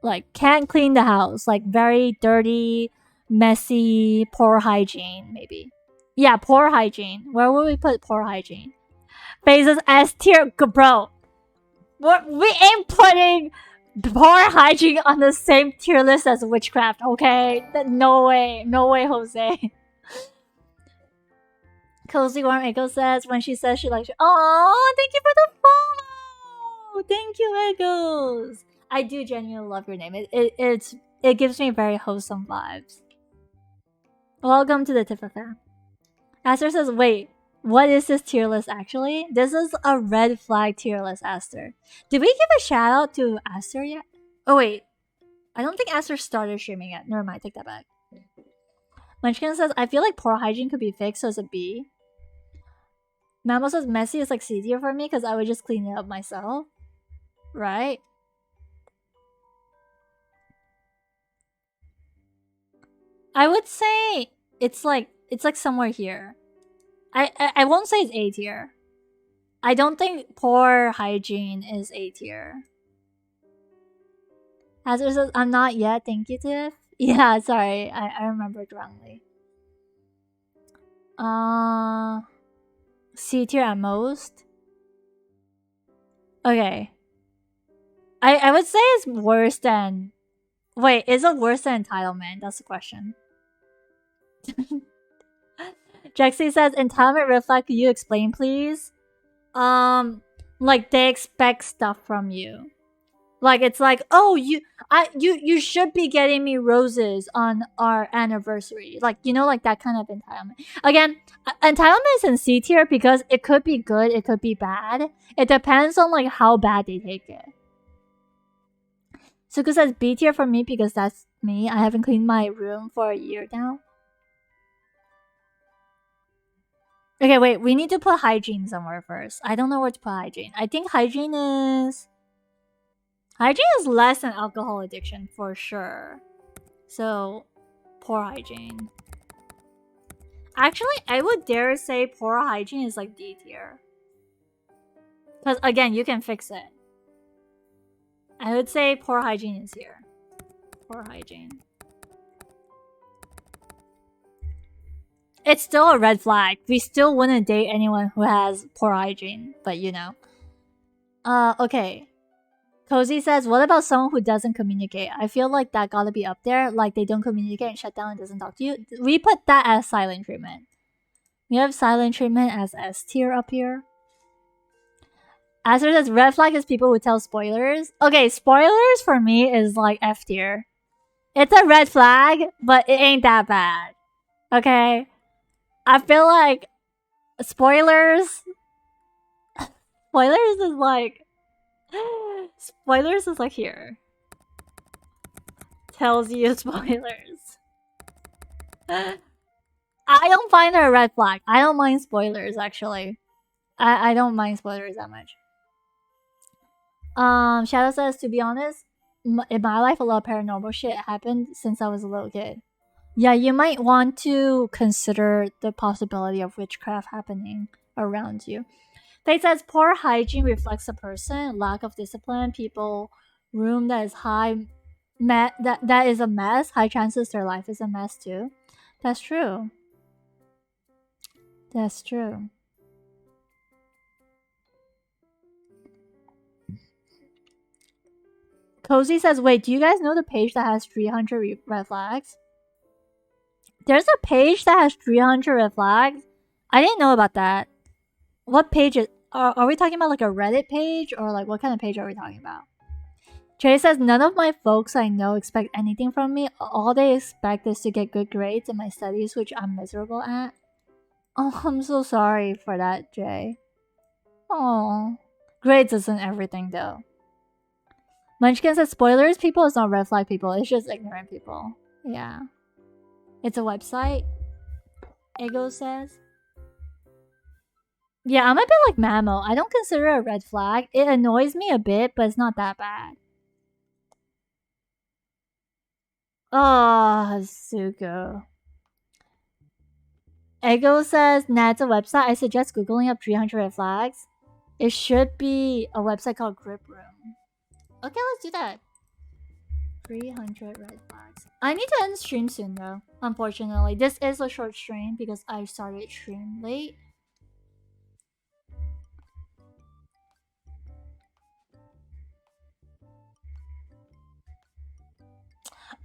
A: Like can't clean the house, like very dirty, messy, poor hygiene, maybe. Yeah, poor hygiene. Where would we put poor hygiene? Phases S tier, bro. We ain't putting poor hygiene on the same tier list as witchcraft, okay? No way, Jose. Cozy Warm Echo says when she says she likes you. Oh, thank you for the follow. Thank you, Echoes. I do genuinely love your name. It gives me very wholesome vibes. Welcome to the Tifa. Aster says, wait, what is this tier list actually? This is a red flag tier list, Aster. Did we give a shout out to Aster yet? Oh wait, I don't think Aster started streaming yet. Never mind, take that back. Munchkin says, I feel like poor hygiene could be fixed, so it's a B. Mammo says messy is like easier for me because I would just clean it up myself. Right? I would say it's like somewhere here. I won't say it's A tier. I don't think poor hygiene is A tier. Hazard says, I'm not yet, thank you, Tiff. Yeah, sorry, I remembered wrongly. C tier at most. Okay. I would say it's worse than. Wait, is it worse than entitlement? That's the question. Jexy says, entitlement red flag, could you explain, please? Like they expect stuff from you. Like it's like, oh, you should be getting me roses on our anniversary. Like, you know, like that kind of entitlement. Again, entitlement is in C tier because it could be good, it could be bad. It depends on like how bad they take it. Suku says B tier for me because that's me. I haven't cleaned my room for a year now. Okay, wait, we need to put hygiene somewhere first. I don't know where to put hygiene. I think hygiene is less than alcohol addiction for sure. So, poor hygiene. Actually, I would dare say poor hygiene is like D tier. Because again, you can fix it. I would say poor hygiene is here. Poor hygiene. It's still a red flag. We still wouldn't date anyone who has poor hygiene, but you know. Okay. Cozy says, what about someone who doesn't communicate? I feel like that gotta be up there. Like they don't communicate and shut down and doesn't talk to you. We put that as silent treatment. We have silent treatment as S tier up here. Aster says, red flag is people who tell spoilers. Okay, spoilers for me is like F tier. It's a red flag, but it ain't that bad. Okay? I feel like spoilers is like spoilers is like here. Tells you spoilers. I don't find it a red flag. I don't mind spoilers actually. I don't mind spoilers that much. Shadow says, to be honest, in my life a lot of paranormal shit happened since I was a little kid. Yeah, you might want to consider the possibility of witchcraft happening around you. Fate says, poor hygiene reflects a person, lack of discipline, people, room that is that is a mess, high chances their life is a mess too. That's true. That's true. Cozy says, wait, do you guys know the page that has 300 red flags? There's a page that has 300 red flags? I didn't know about that. What page is... Are we talking about like a Reddit page? Or like what kind of page are we talking about? Trey says, none of my folks I know expect anything from me. All they expect is to get good grades in my studies, which I'm miserable at. Oh, I'm so sorry for that, Jay. Oh, grades isn't everything though. Munchkin says, spoilers people is not red flag people. It's just ignorant people. Yeah. It's a website. Ego says. Yeah, I'm a bit like Mamo. I don't consider it a red flag. It annoys me a bit, but it's not that bad. Oh, Suko. Ego says, nah, it's a website. I suggest Googling up 300 red flags. It should be a website called Grip Room. Okay, let's do that. 300 red flags. I need to end stream soon though, unfortunately. This is a short stream because I started stream late.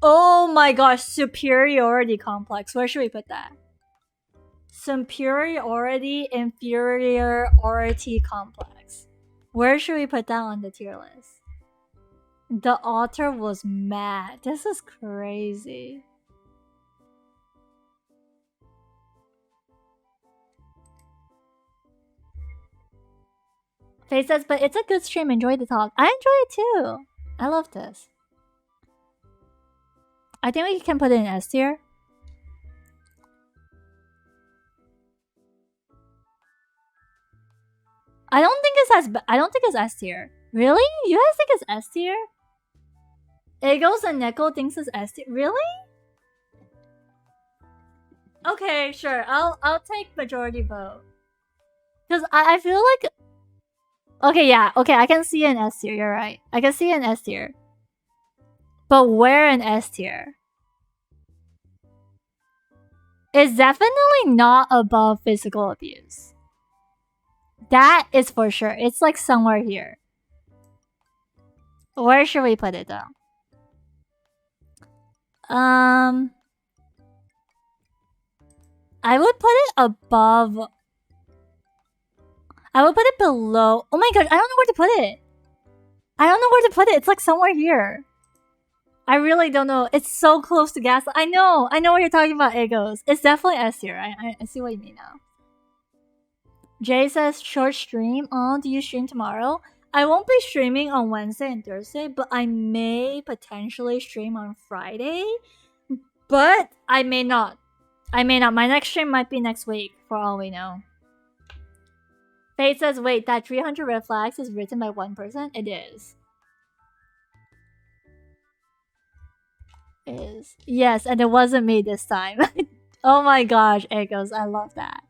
A: Oh my gosh, superiority complex. Where should we put that? Superiority, inferiority complex. Where should we put that on the tier list? The author was mad. This is crazy. Faye says, but it's a good stream. Enjoy the talk. I enjoy it too. I love this. I think we can put it in S tier. I don't think it's S tier. Really? You guys think it's S tier? Egos and Neko thinks it's S tier. Really? Okay, sure. I'll take majority vote. Because I feel like okay, yeah, okay, I can see an S tier, you're right. I can see an S tier. But where an S tier? It's definitely not above physical abuse. That is for sure. It's like somewhere here. Where should we put it though? I would put it above. I would put it below. Oh my gosh, I don't know where to put it. I don't know where to put it. It's like somewhere here. I really don't know. It's so close to Gaslight. I know what you're talking about, Egos. It's definitely S tier. I see what you mean now. Jay says, short stream. Oh, do you stream tomorrow? I won't be streaming on Wednesday and Thursday, but I may potentially stream on Friday. But I may not. My next stream might be next week, for all we know. Fate says, wait, that 300 red flags is written by one person? It is. Yes, and it wasn't me this time. Oh my gosh, Echoes, I love that.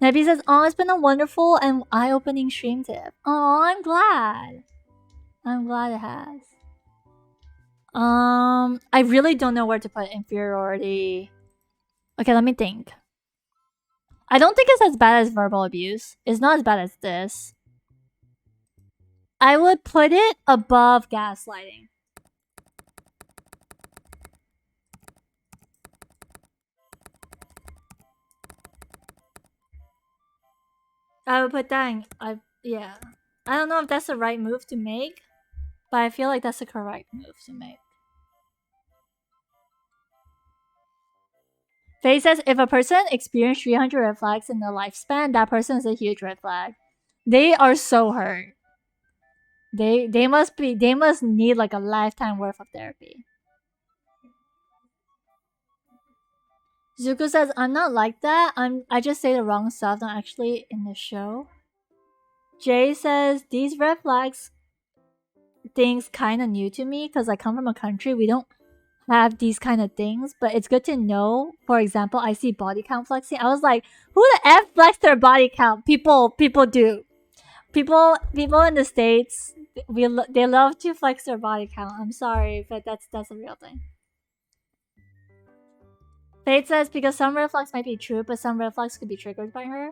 A: Nebby says, oh, it's been a wonderful and eye-opening stream tip. Oh, I'm glad. I'm glad it has. I really don't know where to put inferiority. Okay, let me think. I don't think it's as bad as verbal abuse. It's not as bad as this. I would put it above gaslighting. I would put that in, yeah. I don't know if that's the right move to make, but I feel like that's the correct move to make. Faye says, if a person experienced 300 red flags in their lifespan, that person is a huge red flag. They are so hurt. They must need like a lifetime worth of therapy. Zuko says, I'm not like that. I just say the wrong stuff, not actually in the show. Jay says, these red flags things kind of new to me because I come from a country we don't have these kind of things, but it's good to know. For example, I see body count flexing. I was like, who the F flex their body count? People do. People in the States, they love to flex their body count. I'm sorry, but that's a real thing. Fate says, because some red flags might be true, but some red flags could be triggered by her.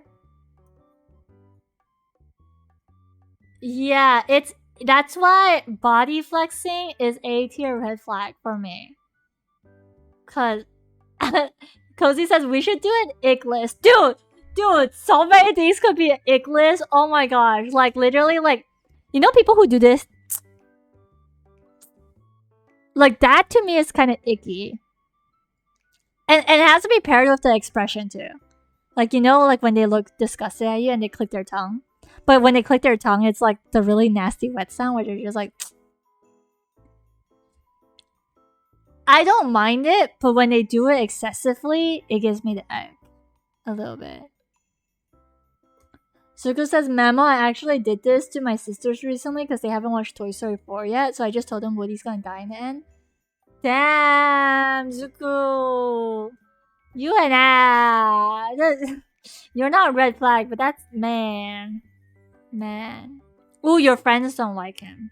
A: Yeah, that's why body flexing is A tier red flag for me. Cause Cozy says we should do an ick list. Dude, so many things could be an ick list. Oh my gosh. Like literally, like, you know, people who do this, like that to me is kind of icky. And it has to be paired with the expression too. Like, you know, like when they look disgusted at you and they click their tongue. But when they click their tongue, it's like the really nasty wet sound where they're just like, I don't mind it, but when they do it excessively, it gives me the ick. A little bit. Suko says, Mamo, I actually did this to my sisters recently because they haven't watched Toy Story 4 yet, so I just told them Woody's gonna die in the end. Damn, Zuko. You and I. You're not a red flag, but that's... Man. Ooh, your friends don't like him.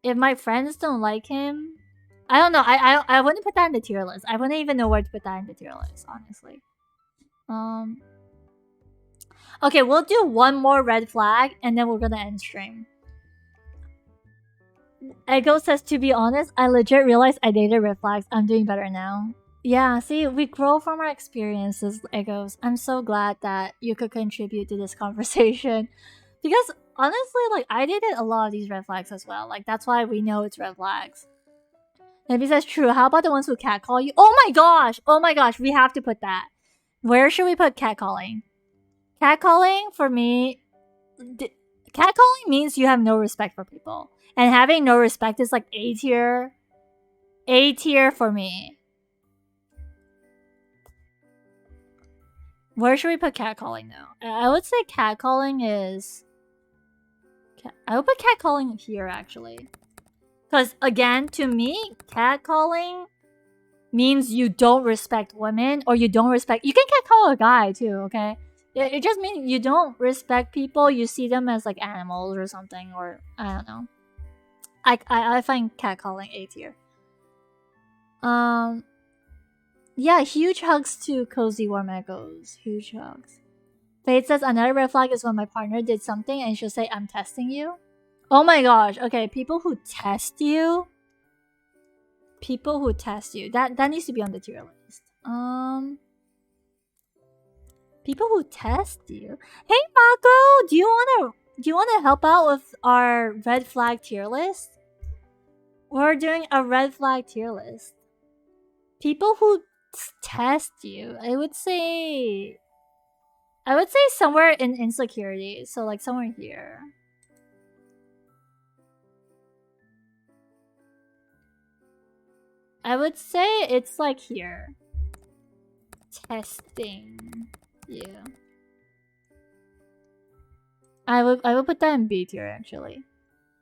A: If my friends don't like him... I don't know. I wouldn't put that in the tier list. I wouldn't even know where to put that in the tier list, honestly. Okay, we'll do one more red flag, and then we're gonna end stream. Ego says, to be honest, I legit realized I dated red flags. I'm doing better now. Yeah, see, we grow from our experiences, Egos. I'm so glad that you could contribute to this conversation. Because, honestly, like, I dated a lot of these red flags as well. Like, that's why we know it's red flags. Maybe that's true. How about the ones who catcall you? Oh my gosh, we have to put that. Where should we put catcalling? Catcalling, for me... Catcalling means you have no respect for people. And having no respect is like A tier. A tier for me. Where should we put catcalling though? I would say catcalling is... I would put catcalling here actually. Because again, to me, catcalling means you don't respect women, or you don't respect. You can catcall a guy too, okay? It just means you don't respect people. You see them as like animals or something, or I don't know. I find catcalling A tier. Yeah, huge hugs to Cozy Warm Echoes. Huge hugs. Fate says another red flag is when my partner did something and she'll say, I'm testing you. Oh my gosh. Okay, people who test you. People who test you. That needs to be on the tier list. People who test you. Hey Mako, do you wanna help out with our red flag tier list? We're doing a red flag tier list. People who test you, I would say somewhere in insecurity. So like somewhere here. I would say it's like here. Testing. Yeah. I would put that in B tier actually.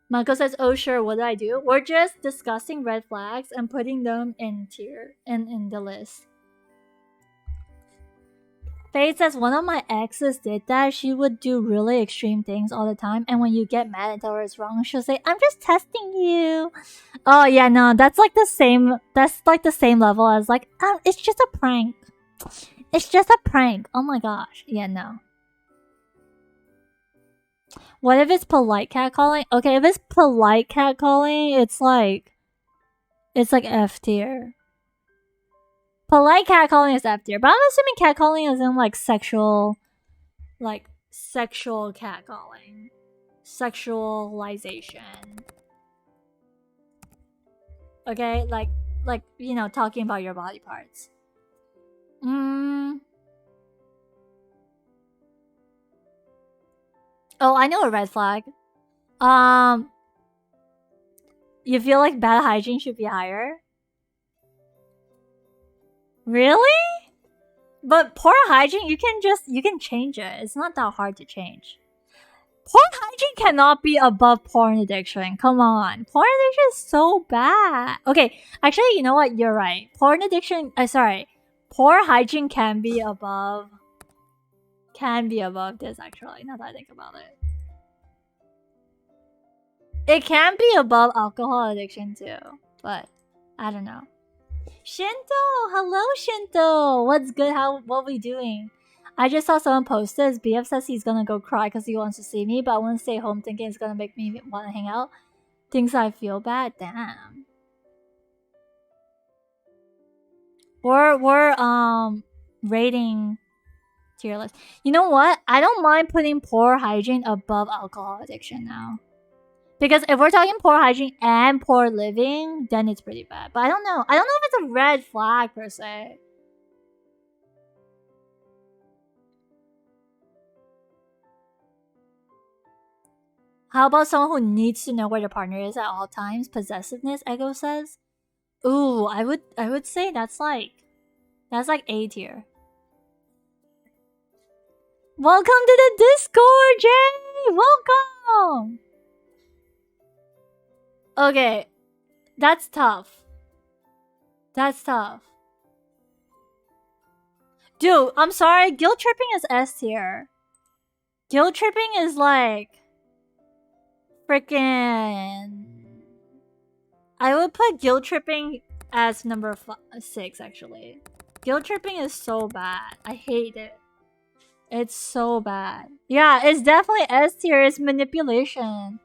A: Mako says, oh sure, what did I do? We're just discussing red flags and putting them in tier in the list. Faye says one of my exes did that. She would do really extreme things all the time, and when you get mad and tell her it's wrong, she'll say, I'm just testing you. Oh yeah, no, that's like the same level as like, it's just a prank. It's just a prank. Oh my gosh. Yeah, no. What if it's polite catcalling? Okay, if it's polite catcalling, it's like F tier. Polite catcalling is F tier, but I'm assuming catcalling is in like sexual catcalling. Sexualization. Okay, like you know, talking about your body parts. Oh, I know a red flag. You feel like bad hygiene should be higher? Really? But poor hygiene, you can change it. It's not that hard to change. Porn hygiene cannot be above porn addiction. Come on. Porn addiction is so bad. Okay, actually, you know what? You're right. Porn addiction, poor hygiene can be above this actually, now that I think about it. It can be above alcohol addiction too, but I don't know. Shinto! Hello, Shinto! What's good? What we doing? I just saw someone post this. BF says he's gonna go cry because he wants to see me, but I want to stay home thinking it's gonna make me want to hang out. Thinks I feel bad. Damn. We're rating tier list. You know what? I don't mind putting poor hygiene above alcohol addiction now. Because if we're talking poor hygiene and poor living, then it's pretty bad. But I don't know. I don't know if it's a red flag per se. How about someone who needs to know where their partner is at all times? Possessiveness, Ego says. Ooh, I would say that's like A tier. Welcome to the Discord, Jay! Welcome! Okay, that's tough. That's tough. Dude, I'm sorry, guilt tripping is S tier. Guilt tripping is like freaking. I would put guilt tripping as number 6 actually. Guilt tripping is so bad. I hate it. It's so bad. Yeah, it's definitely S tier. It's manipulation.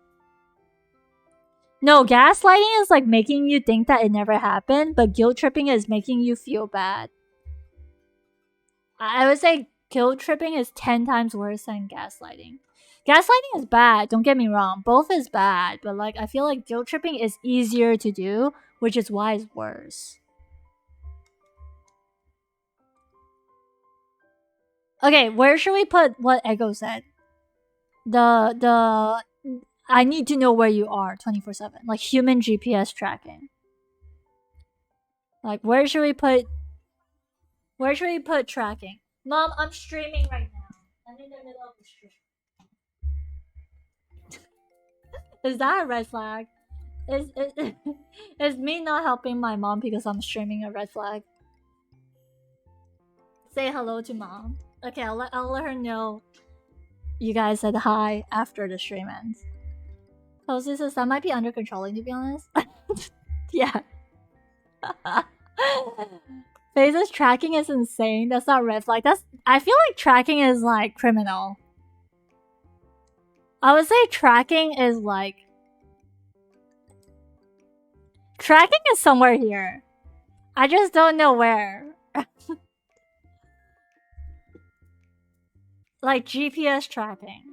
A: No, gaslighting is like making you think that it never happened, but guilt tripping is making you feel bad. I would say guilt tripping is 10 times worse than gaslighting. Gaslighting is bad, don't get me wrong. Both is bad, but like I feel like guilt tripping is easier to do, which is why it's worse. Okay, where should we put what Ego said? The I need to know where you are 24/7. Like human GPS tracking. Like where should we put tracking? Mom, I'm streaming right now. I'm in the middle of the stream. Is that a red flag? It's me not helping my mom because I'm streaming a red flag. Say hello to mom. Okay, I'll let her know you guys said hi after the stream ends. Jose says that might be under controlling, to be honest. Yeah. Faces tracking is insane. That's not red flag. I feel like tracking is like criminal. I would say tracking is like tracking is somewhere here. I just don't know where. Like GPS tracking.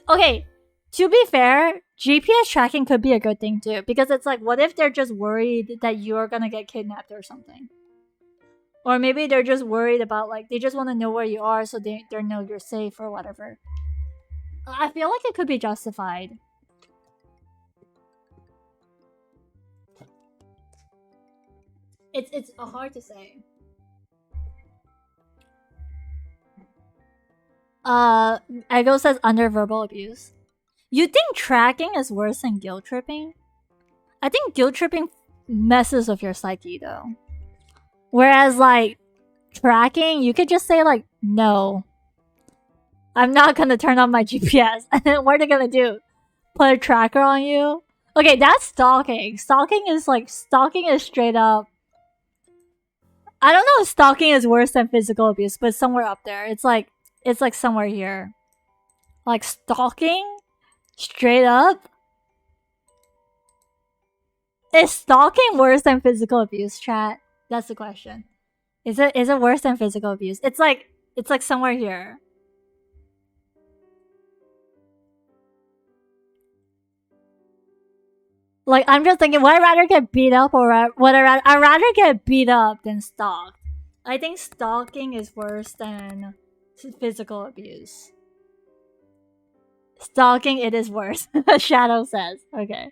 A: Okay, to be fair, GPS tracking could be a good thing too, because it's like, what if they're just worried that you're gonna get kidnapped or something? Or maybe they're just worried about, like, they just want to know where you are so they know you're safe or whatever. I feel like it could be justified. It's hard to say. Ego says under verbal abuse. You think tracking is worse than guilt tripping? I think guilt tripping messes with your psyche though. Whereas like tracking, you could just say like, no, I'm not gonna turn on my GPS. And then what are they gonna do? Put a tracker on you? Okay, that's stalking. Stalking is straight up. I don't know if stalking is worse than physical abuse, but somewhere up there. It's like somewhere here. Like stalking? Straight up? Is stalking worse than physical abuse, chat? That's the question. Is it worse than physical abuse? It's like somewhere here. Like, I'm just thinking, would I rather get beat up or I'd rather get beat up than stalked. I think stalking is worse than physical abuse. Stalking, it is worse. Shadow says. Okay.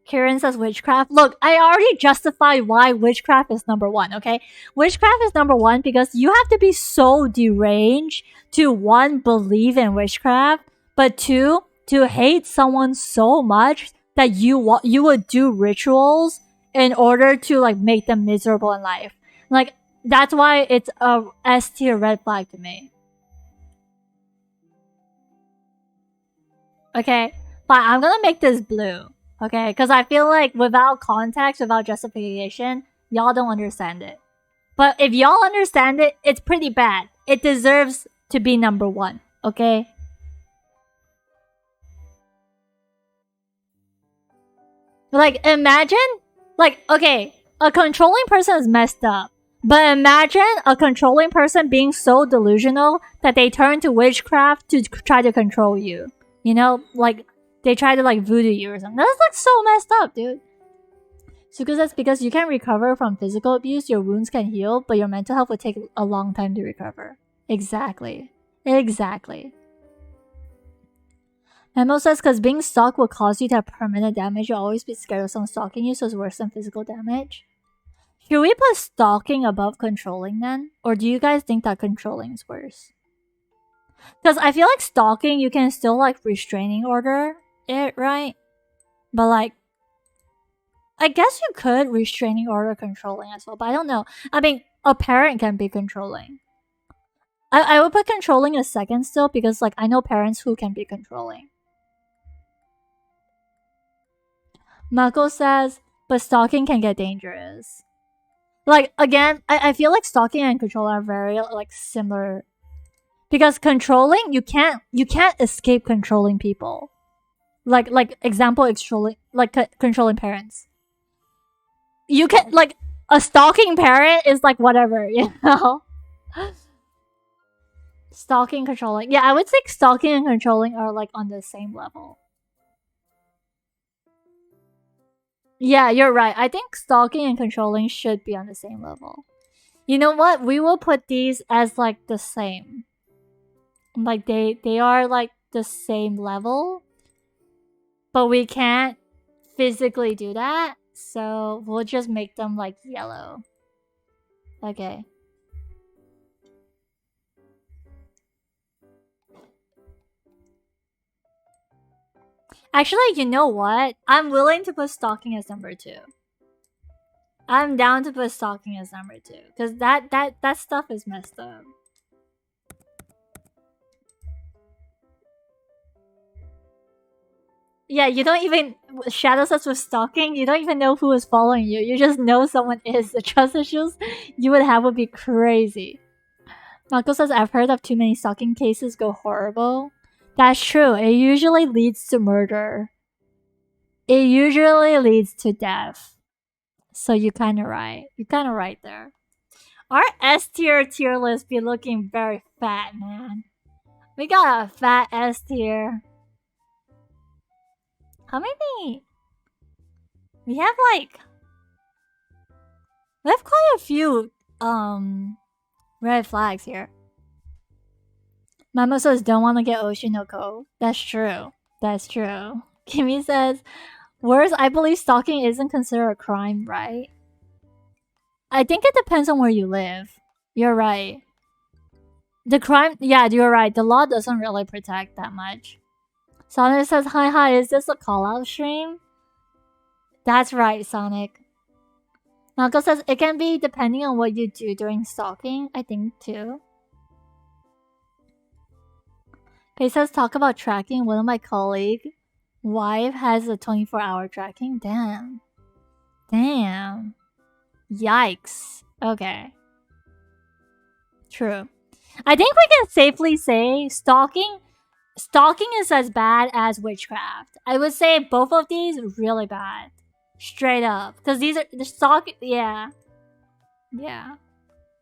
A: Kieran says witchcraft. Look, I already justified why witchcraft is number one, okay? Witchcraft is number one because you have to be so deranged to, one, believe in witchcraft, but two, to hate someone so much that you would do rituals in order to like make them miserable in life. Like, that's why it's a S tier red flag to me. Okay, but I'm gonna make this blue. Okay, because I feel like without context, without justification, y'all don't understand it. But if y'all understand it, it's pretty bad. It deserves to be number one. Okay. Like, imagine, like, okay, a controlling person is messed up. But imagine a controlling person being so delusional that they turn to witchcraft to try to control you. You know, like, they try to, like, voodoo you or something. That's, like, so messed up, dude. Suka says because you can recover from physical abuse, your wounds can heal, but your mental health would take a long time to recover. Exactly. Exactly. Memo says because being stalked will cause you to have permanent damage. You'll always be scared of someone stalking you, so it's worse than physical damage. Should we put stalking above controlling then? Or do you guys think that controlling is worse? Because I feel like stalking, you can still like restraining order it, right? But like, I guess you could restraining order controlling as well, but I don't know. I mean, a parent can be controlling. I would put controlling a second still because like I know parents who can be controlling. Mako says, but stalking can get dangerous. Like, again, I feel like stalking and control are very like similar. Because controlling, you can't escape controlling people. Like example, controlling parents. You can like a stalking parent is like whatever, you know. Stalking, controlling, yeah, I would say stalking and controlling are like on the same level. Yeah, you're right. I think stalking and controlling should be on the same level. You know what? We will put these as like the same. Like they are like the same level, but we can't physically do that, so we'll just make them like yellow. Okay. Actually, you know what? I'm willing to put stalking as number 2. I'm down to put stalking as number 2 because that stuff is messed up. Yeah, you don't even shadows us with stalking. You don't even know who is following you. You just know someone is. The trust issues you would have would be crazy. Marco says, I've heard of too many stalking cases go horrible. That's true. It usually leads to murder. It usually leads to death. So you kind of right. You kind of right there. Our S tier list be looking very fat, man. We got a fat S tier. How many? We have quite a few red flags here. Mama says don't want to get Oshinoko. That's true. That's true. Kimi says, worse, I believe stalking isn't considered a crime, right? I think it depends on where you live. You're right. The crime, yeah, you're right. The law doesn't really protect that much. Sonic says, hi, is this a call-out stream? That's right, Sonic. Malco says, it can be depending on what you do during stalking, I think, too. He says, talk about tracking. One of my colleagues' wife has a 24-hour tracking. Damn. Yikes. Okay. True. I think we can safely say stalking is as bad as witchcraft. I would say both of these are really bad. Straight up. Because these are the stalking. Yeah.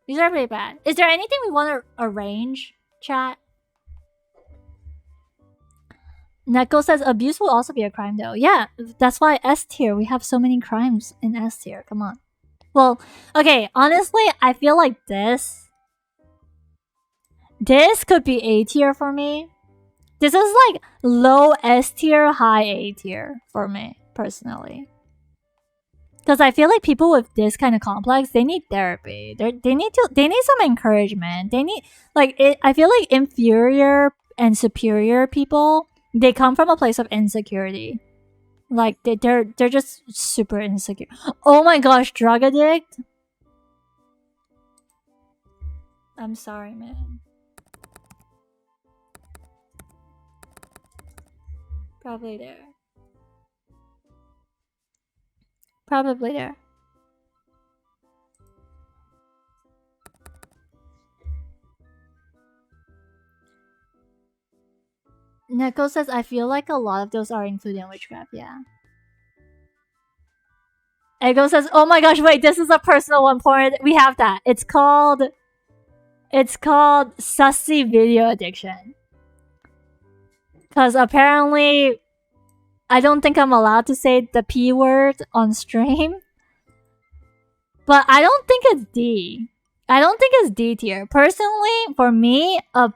A: These are pretty bad. Is there anything we want to arrange, chat? Neko says abuse will also be a crime though. Yeah, that's why S tier. We have so many crimes in S tier. Come on. Well, okay, honestly, I feel like this could be A tier for me. This is like low S tier, high A tier for me, personally. Because I feel like people with this kind of complex, they need therapy. They need some encouragement. They need I feel like inferior and superior people, they come from a place of insecurity. Like they're just super insecure. Oh my gosh, drug addict. I'm sorry, man. Probably there. Neko says, I feel like a lot of those are included in witchcraft, yeah. Ego says, oh my gosh, wait, this is a personal one point. We have that. It's called sussy video addiction. Because apparently, I don't think I'm allowed to say the P word on stream. But I don't think it's D. I don't think it's D tier. Personally, for me, a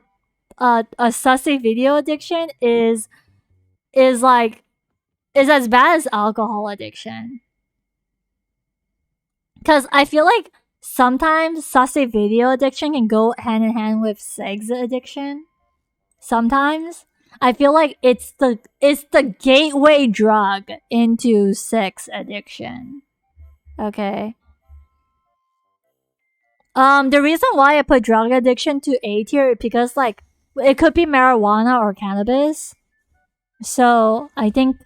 A: sussy video addiction is as bad as alcohol addiction. Because I feel like sometimes sussy video addiction can go hand in hand with sex addiction. Sometimes I feel like it's the gateway drug into sex addiction. Okay. The reason why I put drug addiction to A tier is because it could be marijuana or cannabis. So I think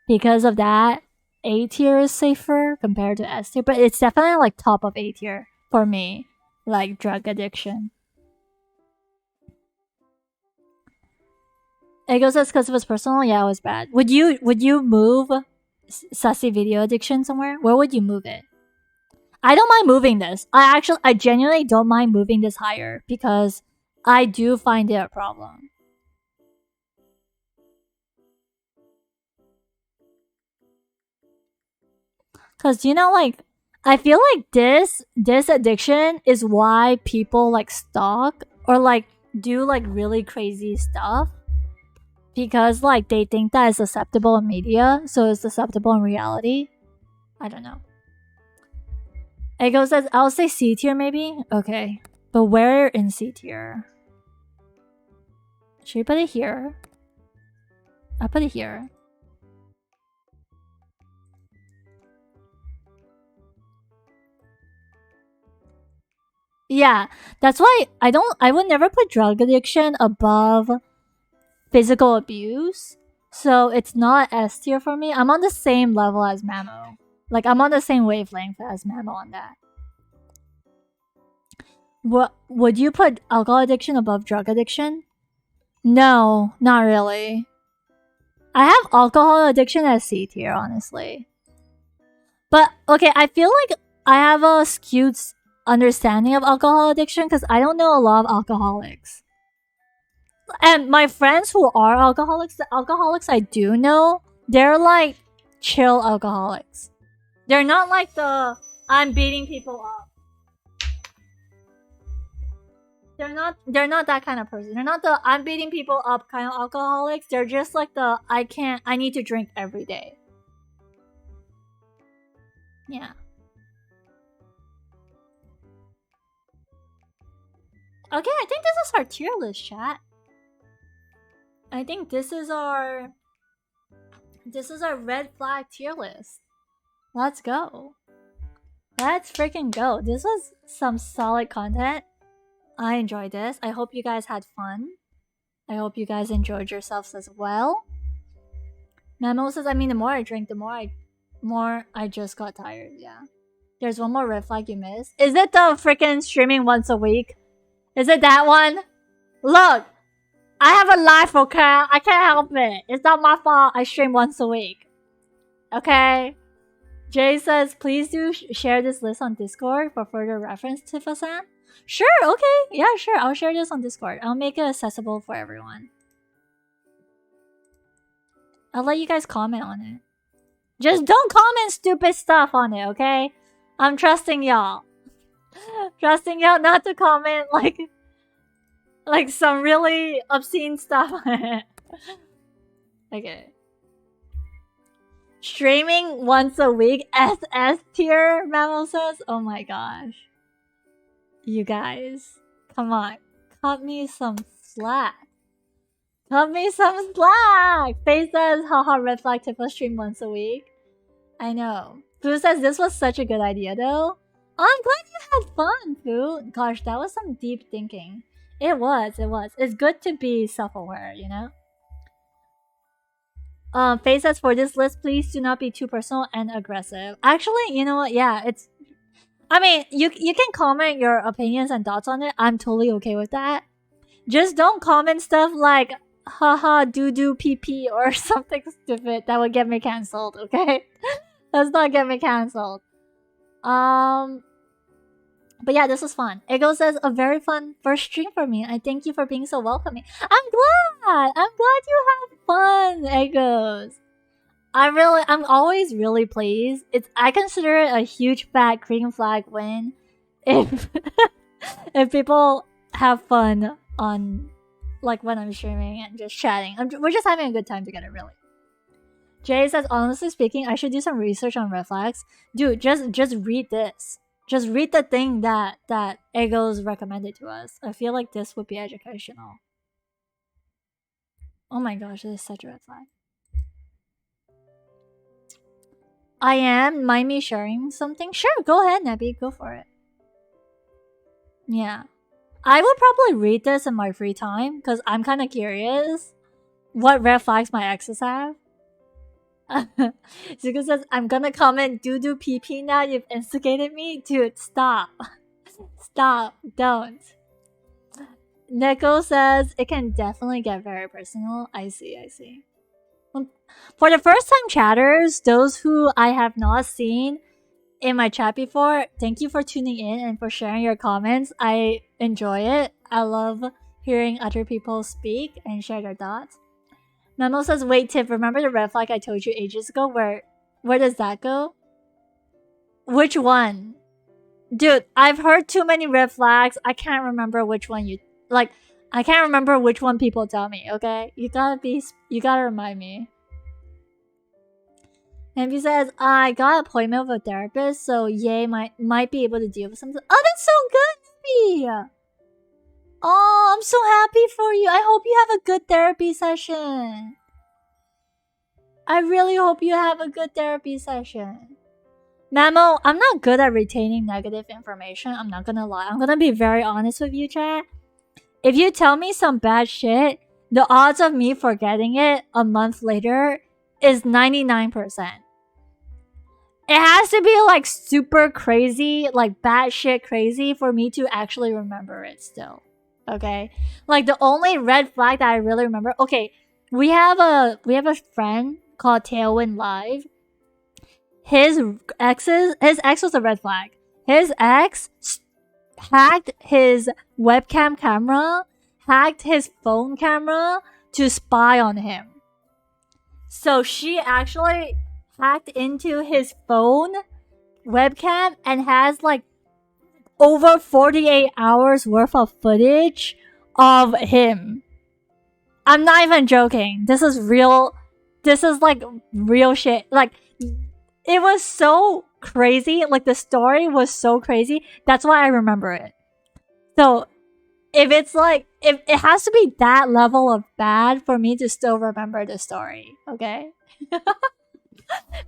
A: because of that, A tier is safer compared to S tier, but it's definitely top of A tier for me, like drug addiction. Ego says because it was personal. Yeah, it was bad. Would you move sussy video addiction somewhere? Where would you move it? I don't mind moving this. I genuinely don't mind moving this higher because I do find it a problem. Cause I feel like this addiction is why people stalk or do really crazy stuff. Because they think that it's acceptable in media, so it's acceptable in reality. I don't know. Ego says, I'll say C tier maybe? Okay. But where in C tier? Should we put it here? I'll put it here. Yeah, that's why I would never put drug addiction above physical abuse. So it's not S tier for me. I'm on the same level as Mamo. Like I'm on the same wavelength as Mamo on that. What would you put alcohol addiction above drug addiction? No, not really. I have alcohol addiction as C tier, honestly. But okay, I feel like I have a skewed understanding of alcohol addiction because I don't know a lot of alcoholics. And my friends who are alcoholics, the alcoholics I do know, they're like chill alcoholics. They're not like the I'm beating people up. They're not that kind of person. They're not the I'm beating people up kind of alcoholics. They're just like the I need to drink every day. Yeah. Okay, I think this is our tier list, chat. I think this is our red flag tier list. Let's go. Let's freaking go. This was some solid content. I enjoyed this. I hope you guys had fun. I hope you guys enjoyed yourselves as well. Memo says, I mean, the more I drink, the more I just got tired. Yeah. There's one more red flag you missed. Is it the freaking streaming once a week? Is it that one? Look, I have a life, okay? I can't help it. It's not my fault I stream once a week. Okay? Jay says, please do share this list on Discord for further reference, Tifa-san. Sure, okay. Yeah, sure. I'll share this on Discord. I'll make it accessible for everyone. I'll let you guys comment on it. Just don't comment stupid stuff on it, okay? I'm trusting y'all. Trusting y'all not to comment like some really obscene stuff on it. Okay. Streaming once a week, SS tier, Mammal says. Oh my gosh. You guys, come on. Cut me some slack. Cut me some slack! Faye says, haha, red flag Tifa stream once a week. I know. Fu says, this was such a good idea though. Oh, I'm glad you had fun, Fu. Gosh, that was some deep thinking. It was. It's good to be self-aware, you know? Faye says, for this list, please do not be too personal and aggressive. Actually, you know what? Yeah, it's... I mean, you can comment your opinions and thoughts on it. I'm totally okay with that. Just don't comment stuff like, haha, doo-doo pee-pee or something stupid that would get me cancelled, okay? Let's not get me cancelled. But yeah, this was fun. Ego says, a very fun first stream for me. I thank you for being so welcoming. I'm glad you had fun, Egos. I'm always really pleased. I consider it a huge fat green flag win if if people have fun on like when I'm streaming and just chatting. We're just having a good time together, really. Jay says, honestly speaking, I should do some research on red flags. Dude, just read this. Just read the thing that Egos recommended to us. I feel like this would be educational. Oh my gosh, this is such a red flag. I am. Mind me sharing something? Sure, go ahead, Nebby. Go for it. Yeah. I would probably read this in my free time because I'm kind of curious what red flags my exes have. Zuko says, I'm gonna comment doo-doo pee-pee now. You've instigated me. Dude, stop. Stop. Don't. Neko says, it can definitely get very personal. I see. For the first time chatters, those who I have not seen in my chat before, thank you for tuning in and for sharing your comments. I enjoy it. I love hearing other people speak and share their thoughts. Memo says, wait, Tip, remember the red flag I told you ages ago? Where does that go? Which one? Dude, I've heard too many red flags. I can't remember which one I can't remember which one people tell me, okay? You gotta remind me. And he says, I got an appointment with a therapist, so yay, might be able to deal with something. Oh, that's so good, Nebby! Oh, I'm so happy for you. I hope you have a good therapy session. I really hope you have a good therapy session. Mamo, I'm not good at retaining negative information. I'm not gonna lie. I'm gonna be very honest with you, chat. If you tell me some bad shit, the odds of me forgetting it a month later is 99%. It has to be like super crazy, like bad shit crazy for me to actually remember it still. Okay? Like the only red flag that I really remember. Okay, we have a friend called Tailwind Live. His ex was a red flag. His ex hacked his webcam camera, hacked his phone camera to spy on him. So she actually hacked into his phone webcam and has like over 48 hours worth of footage of him. I'm not even joking. This is real. This is like real shit. Like, it was so crazy. Like, the story was so crazy. That's why I remember it. So, if it's like, if it has to be that level of bad for me to still remember the story, okay?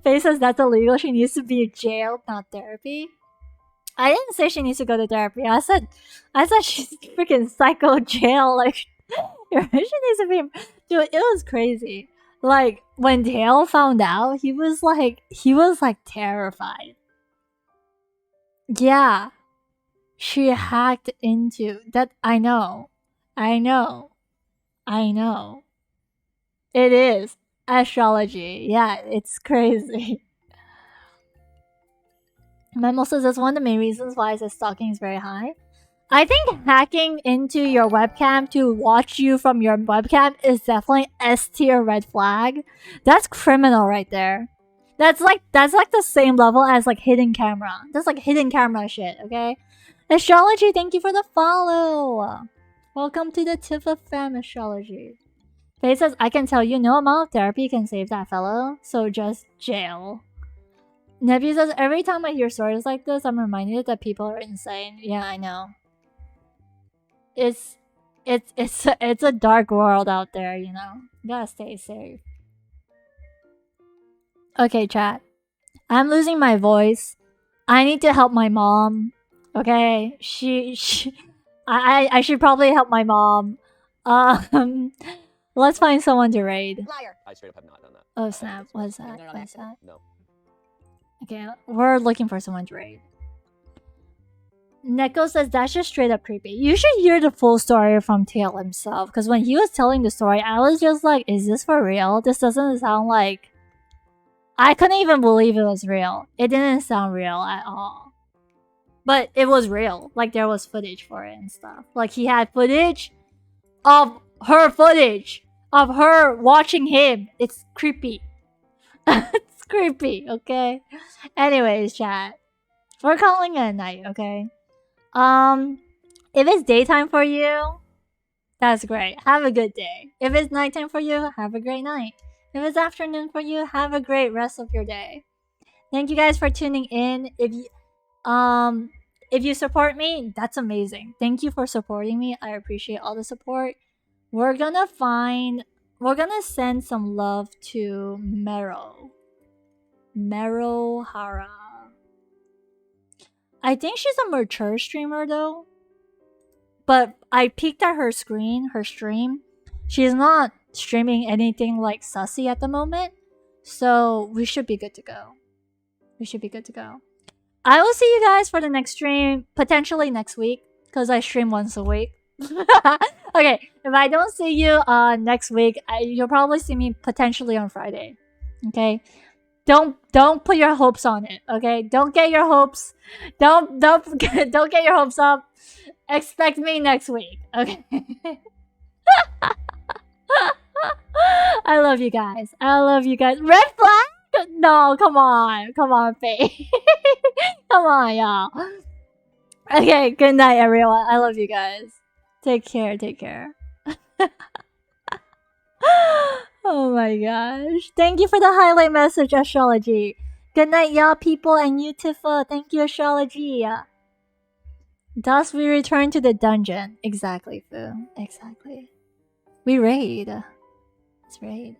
A: Faye says that's illegal. She needs to be jailed, not therapy. I didn't say she needs to go to therapy. I said she's freaking psycho jail. Like, she needs to be. Dude, it was crazy. Like, when Tail found out, he was like terrified. Yeah. She hacked into that. I know. It is astrology. Yeah, it's crazy. Memo says that's one of the main reasons why the stalking is very high. I think hacking into your webcam to watch you from your webcam is definitely S tier red flag. That's criminal right there. That's like the same level as like hidden camera. That's like hidden camera shit, okay? Astrology, thank you for the follow. Welcome to the Tifa fam astrology. Faye says, I can tell you no amount of therapy can save that fellow, so just jail. Nebby says, every time I hear stories like this, I'm reminded that people are insane. Yeah, I know. It's a dark world out there, you know. You gotta stay safe. Okay, chat. I'm losing my voice. I need to help my mom. Okay, I should probably help my mom. Let's find someone to raid.
B: Liar. I straight up have not done that.
A: Oh snap! What is that? What is that?
B: No.
A: Okay, we're looking for someone to raid. Neko says that's just straight up creepy. You should hear the full story from Tail himself, because when he was telling the story, I was just like, is this for real? This doesn't sound like... I couldn't even believe it was real. It didn't sound real at all. But it was real. Like, there was footage for it and stuff. Like, he had footage of her watching him. It's creepy. It's creepy, okay? Anyways, chat. We're calling it a night, okay? If it's daytime for you, that's great. Have a good day. If it's nighttime for you, have a great night. If it's afternoon for you, have a great rest of your day. Thank you guys for tuning in. If you support me, that's amazing. Thank you for supporting me. I appreciate all the support. We're gonna send some love to Mero Hara. I think she's a mature streamer though. But I peeked at her stream. She's not streaming anything like sussy at the moment. So we should be good to go. I will see you guys for the next stream, potentially next week, because I stream once a week. Okay, if I don't see you next week, you'll probably see me potentially on Friday. Okay? Don't put your hopes on it, okay? Don't get your hopes. Don't get your hopes up. Expect me next week, okay? I love you guys. Red flag? No, come on, Faye. Come on, y'all. Okay, good night, everyone. I love you guys. Take care. Oh my gosh. Thank you for the highlight message, astrology. Good night, y'all people, and you, Tifa. Thank you, astrology. Thus, we return to the dungeon. Exactly, Fu. Exactly. We raid. Let's raid.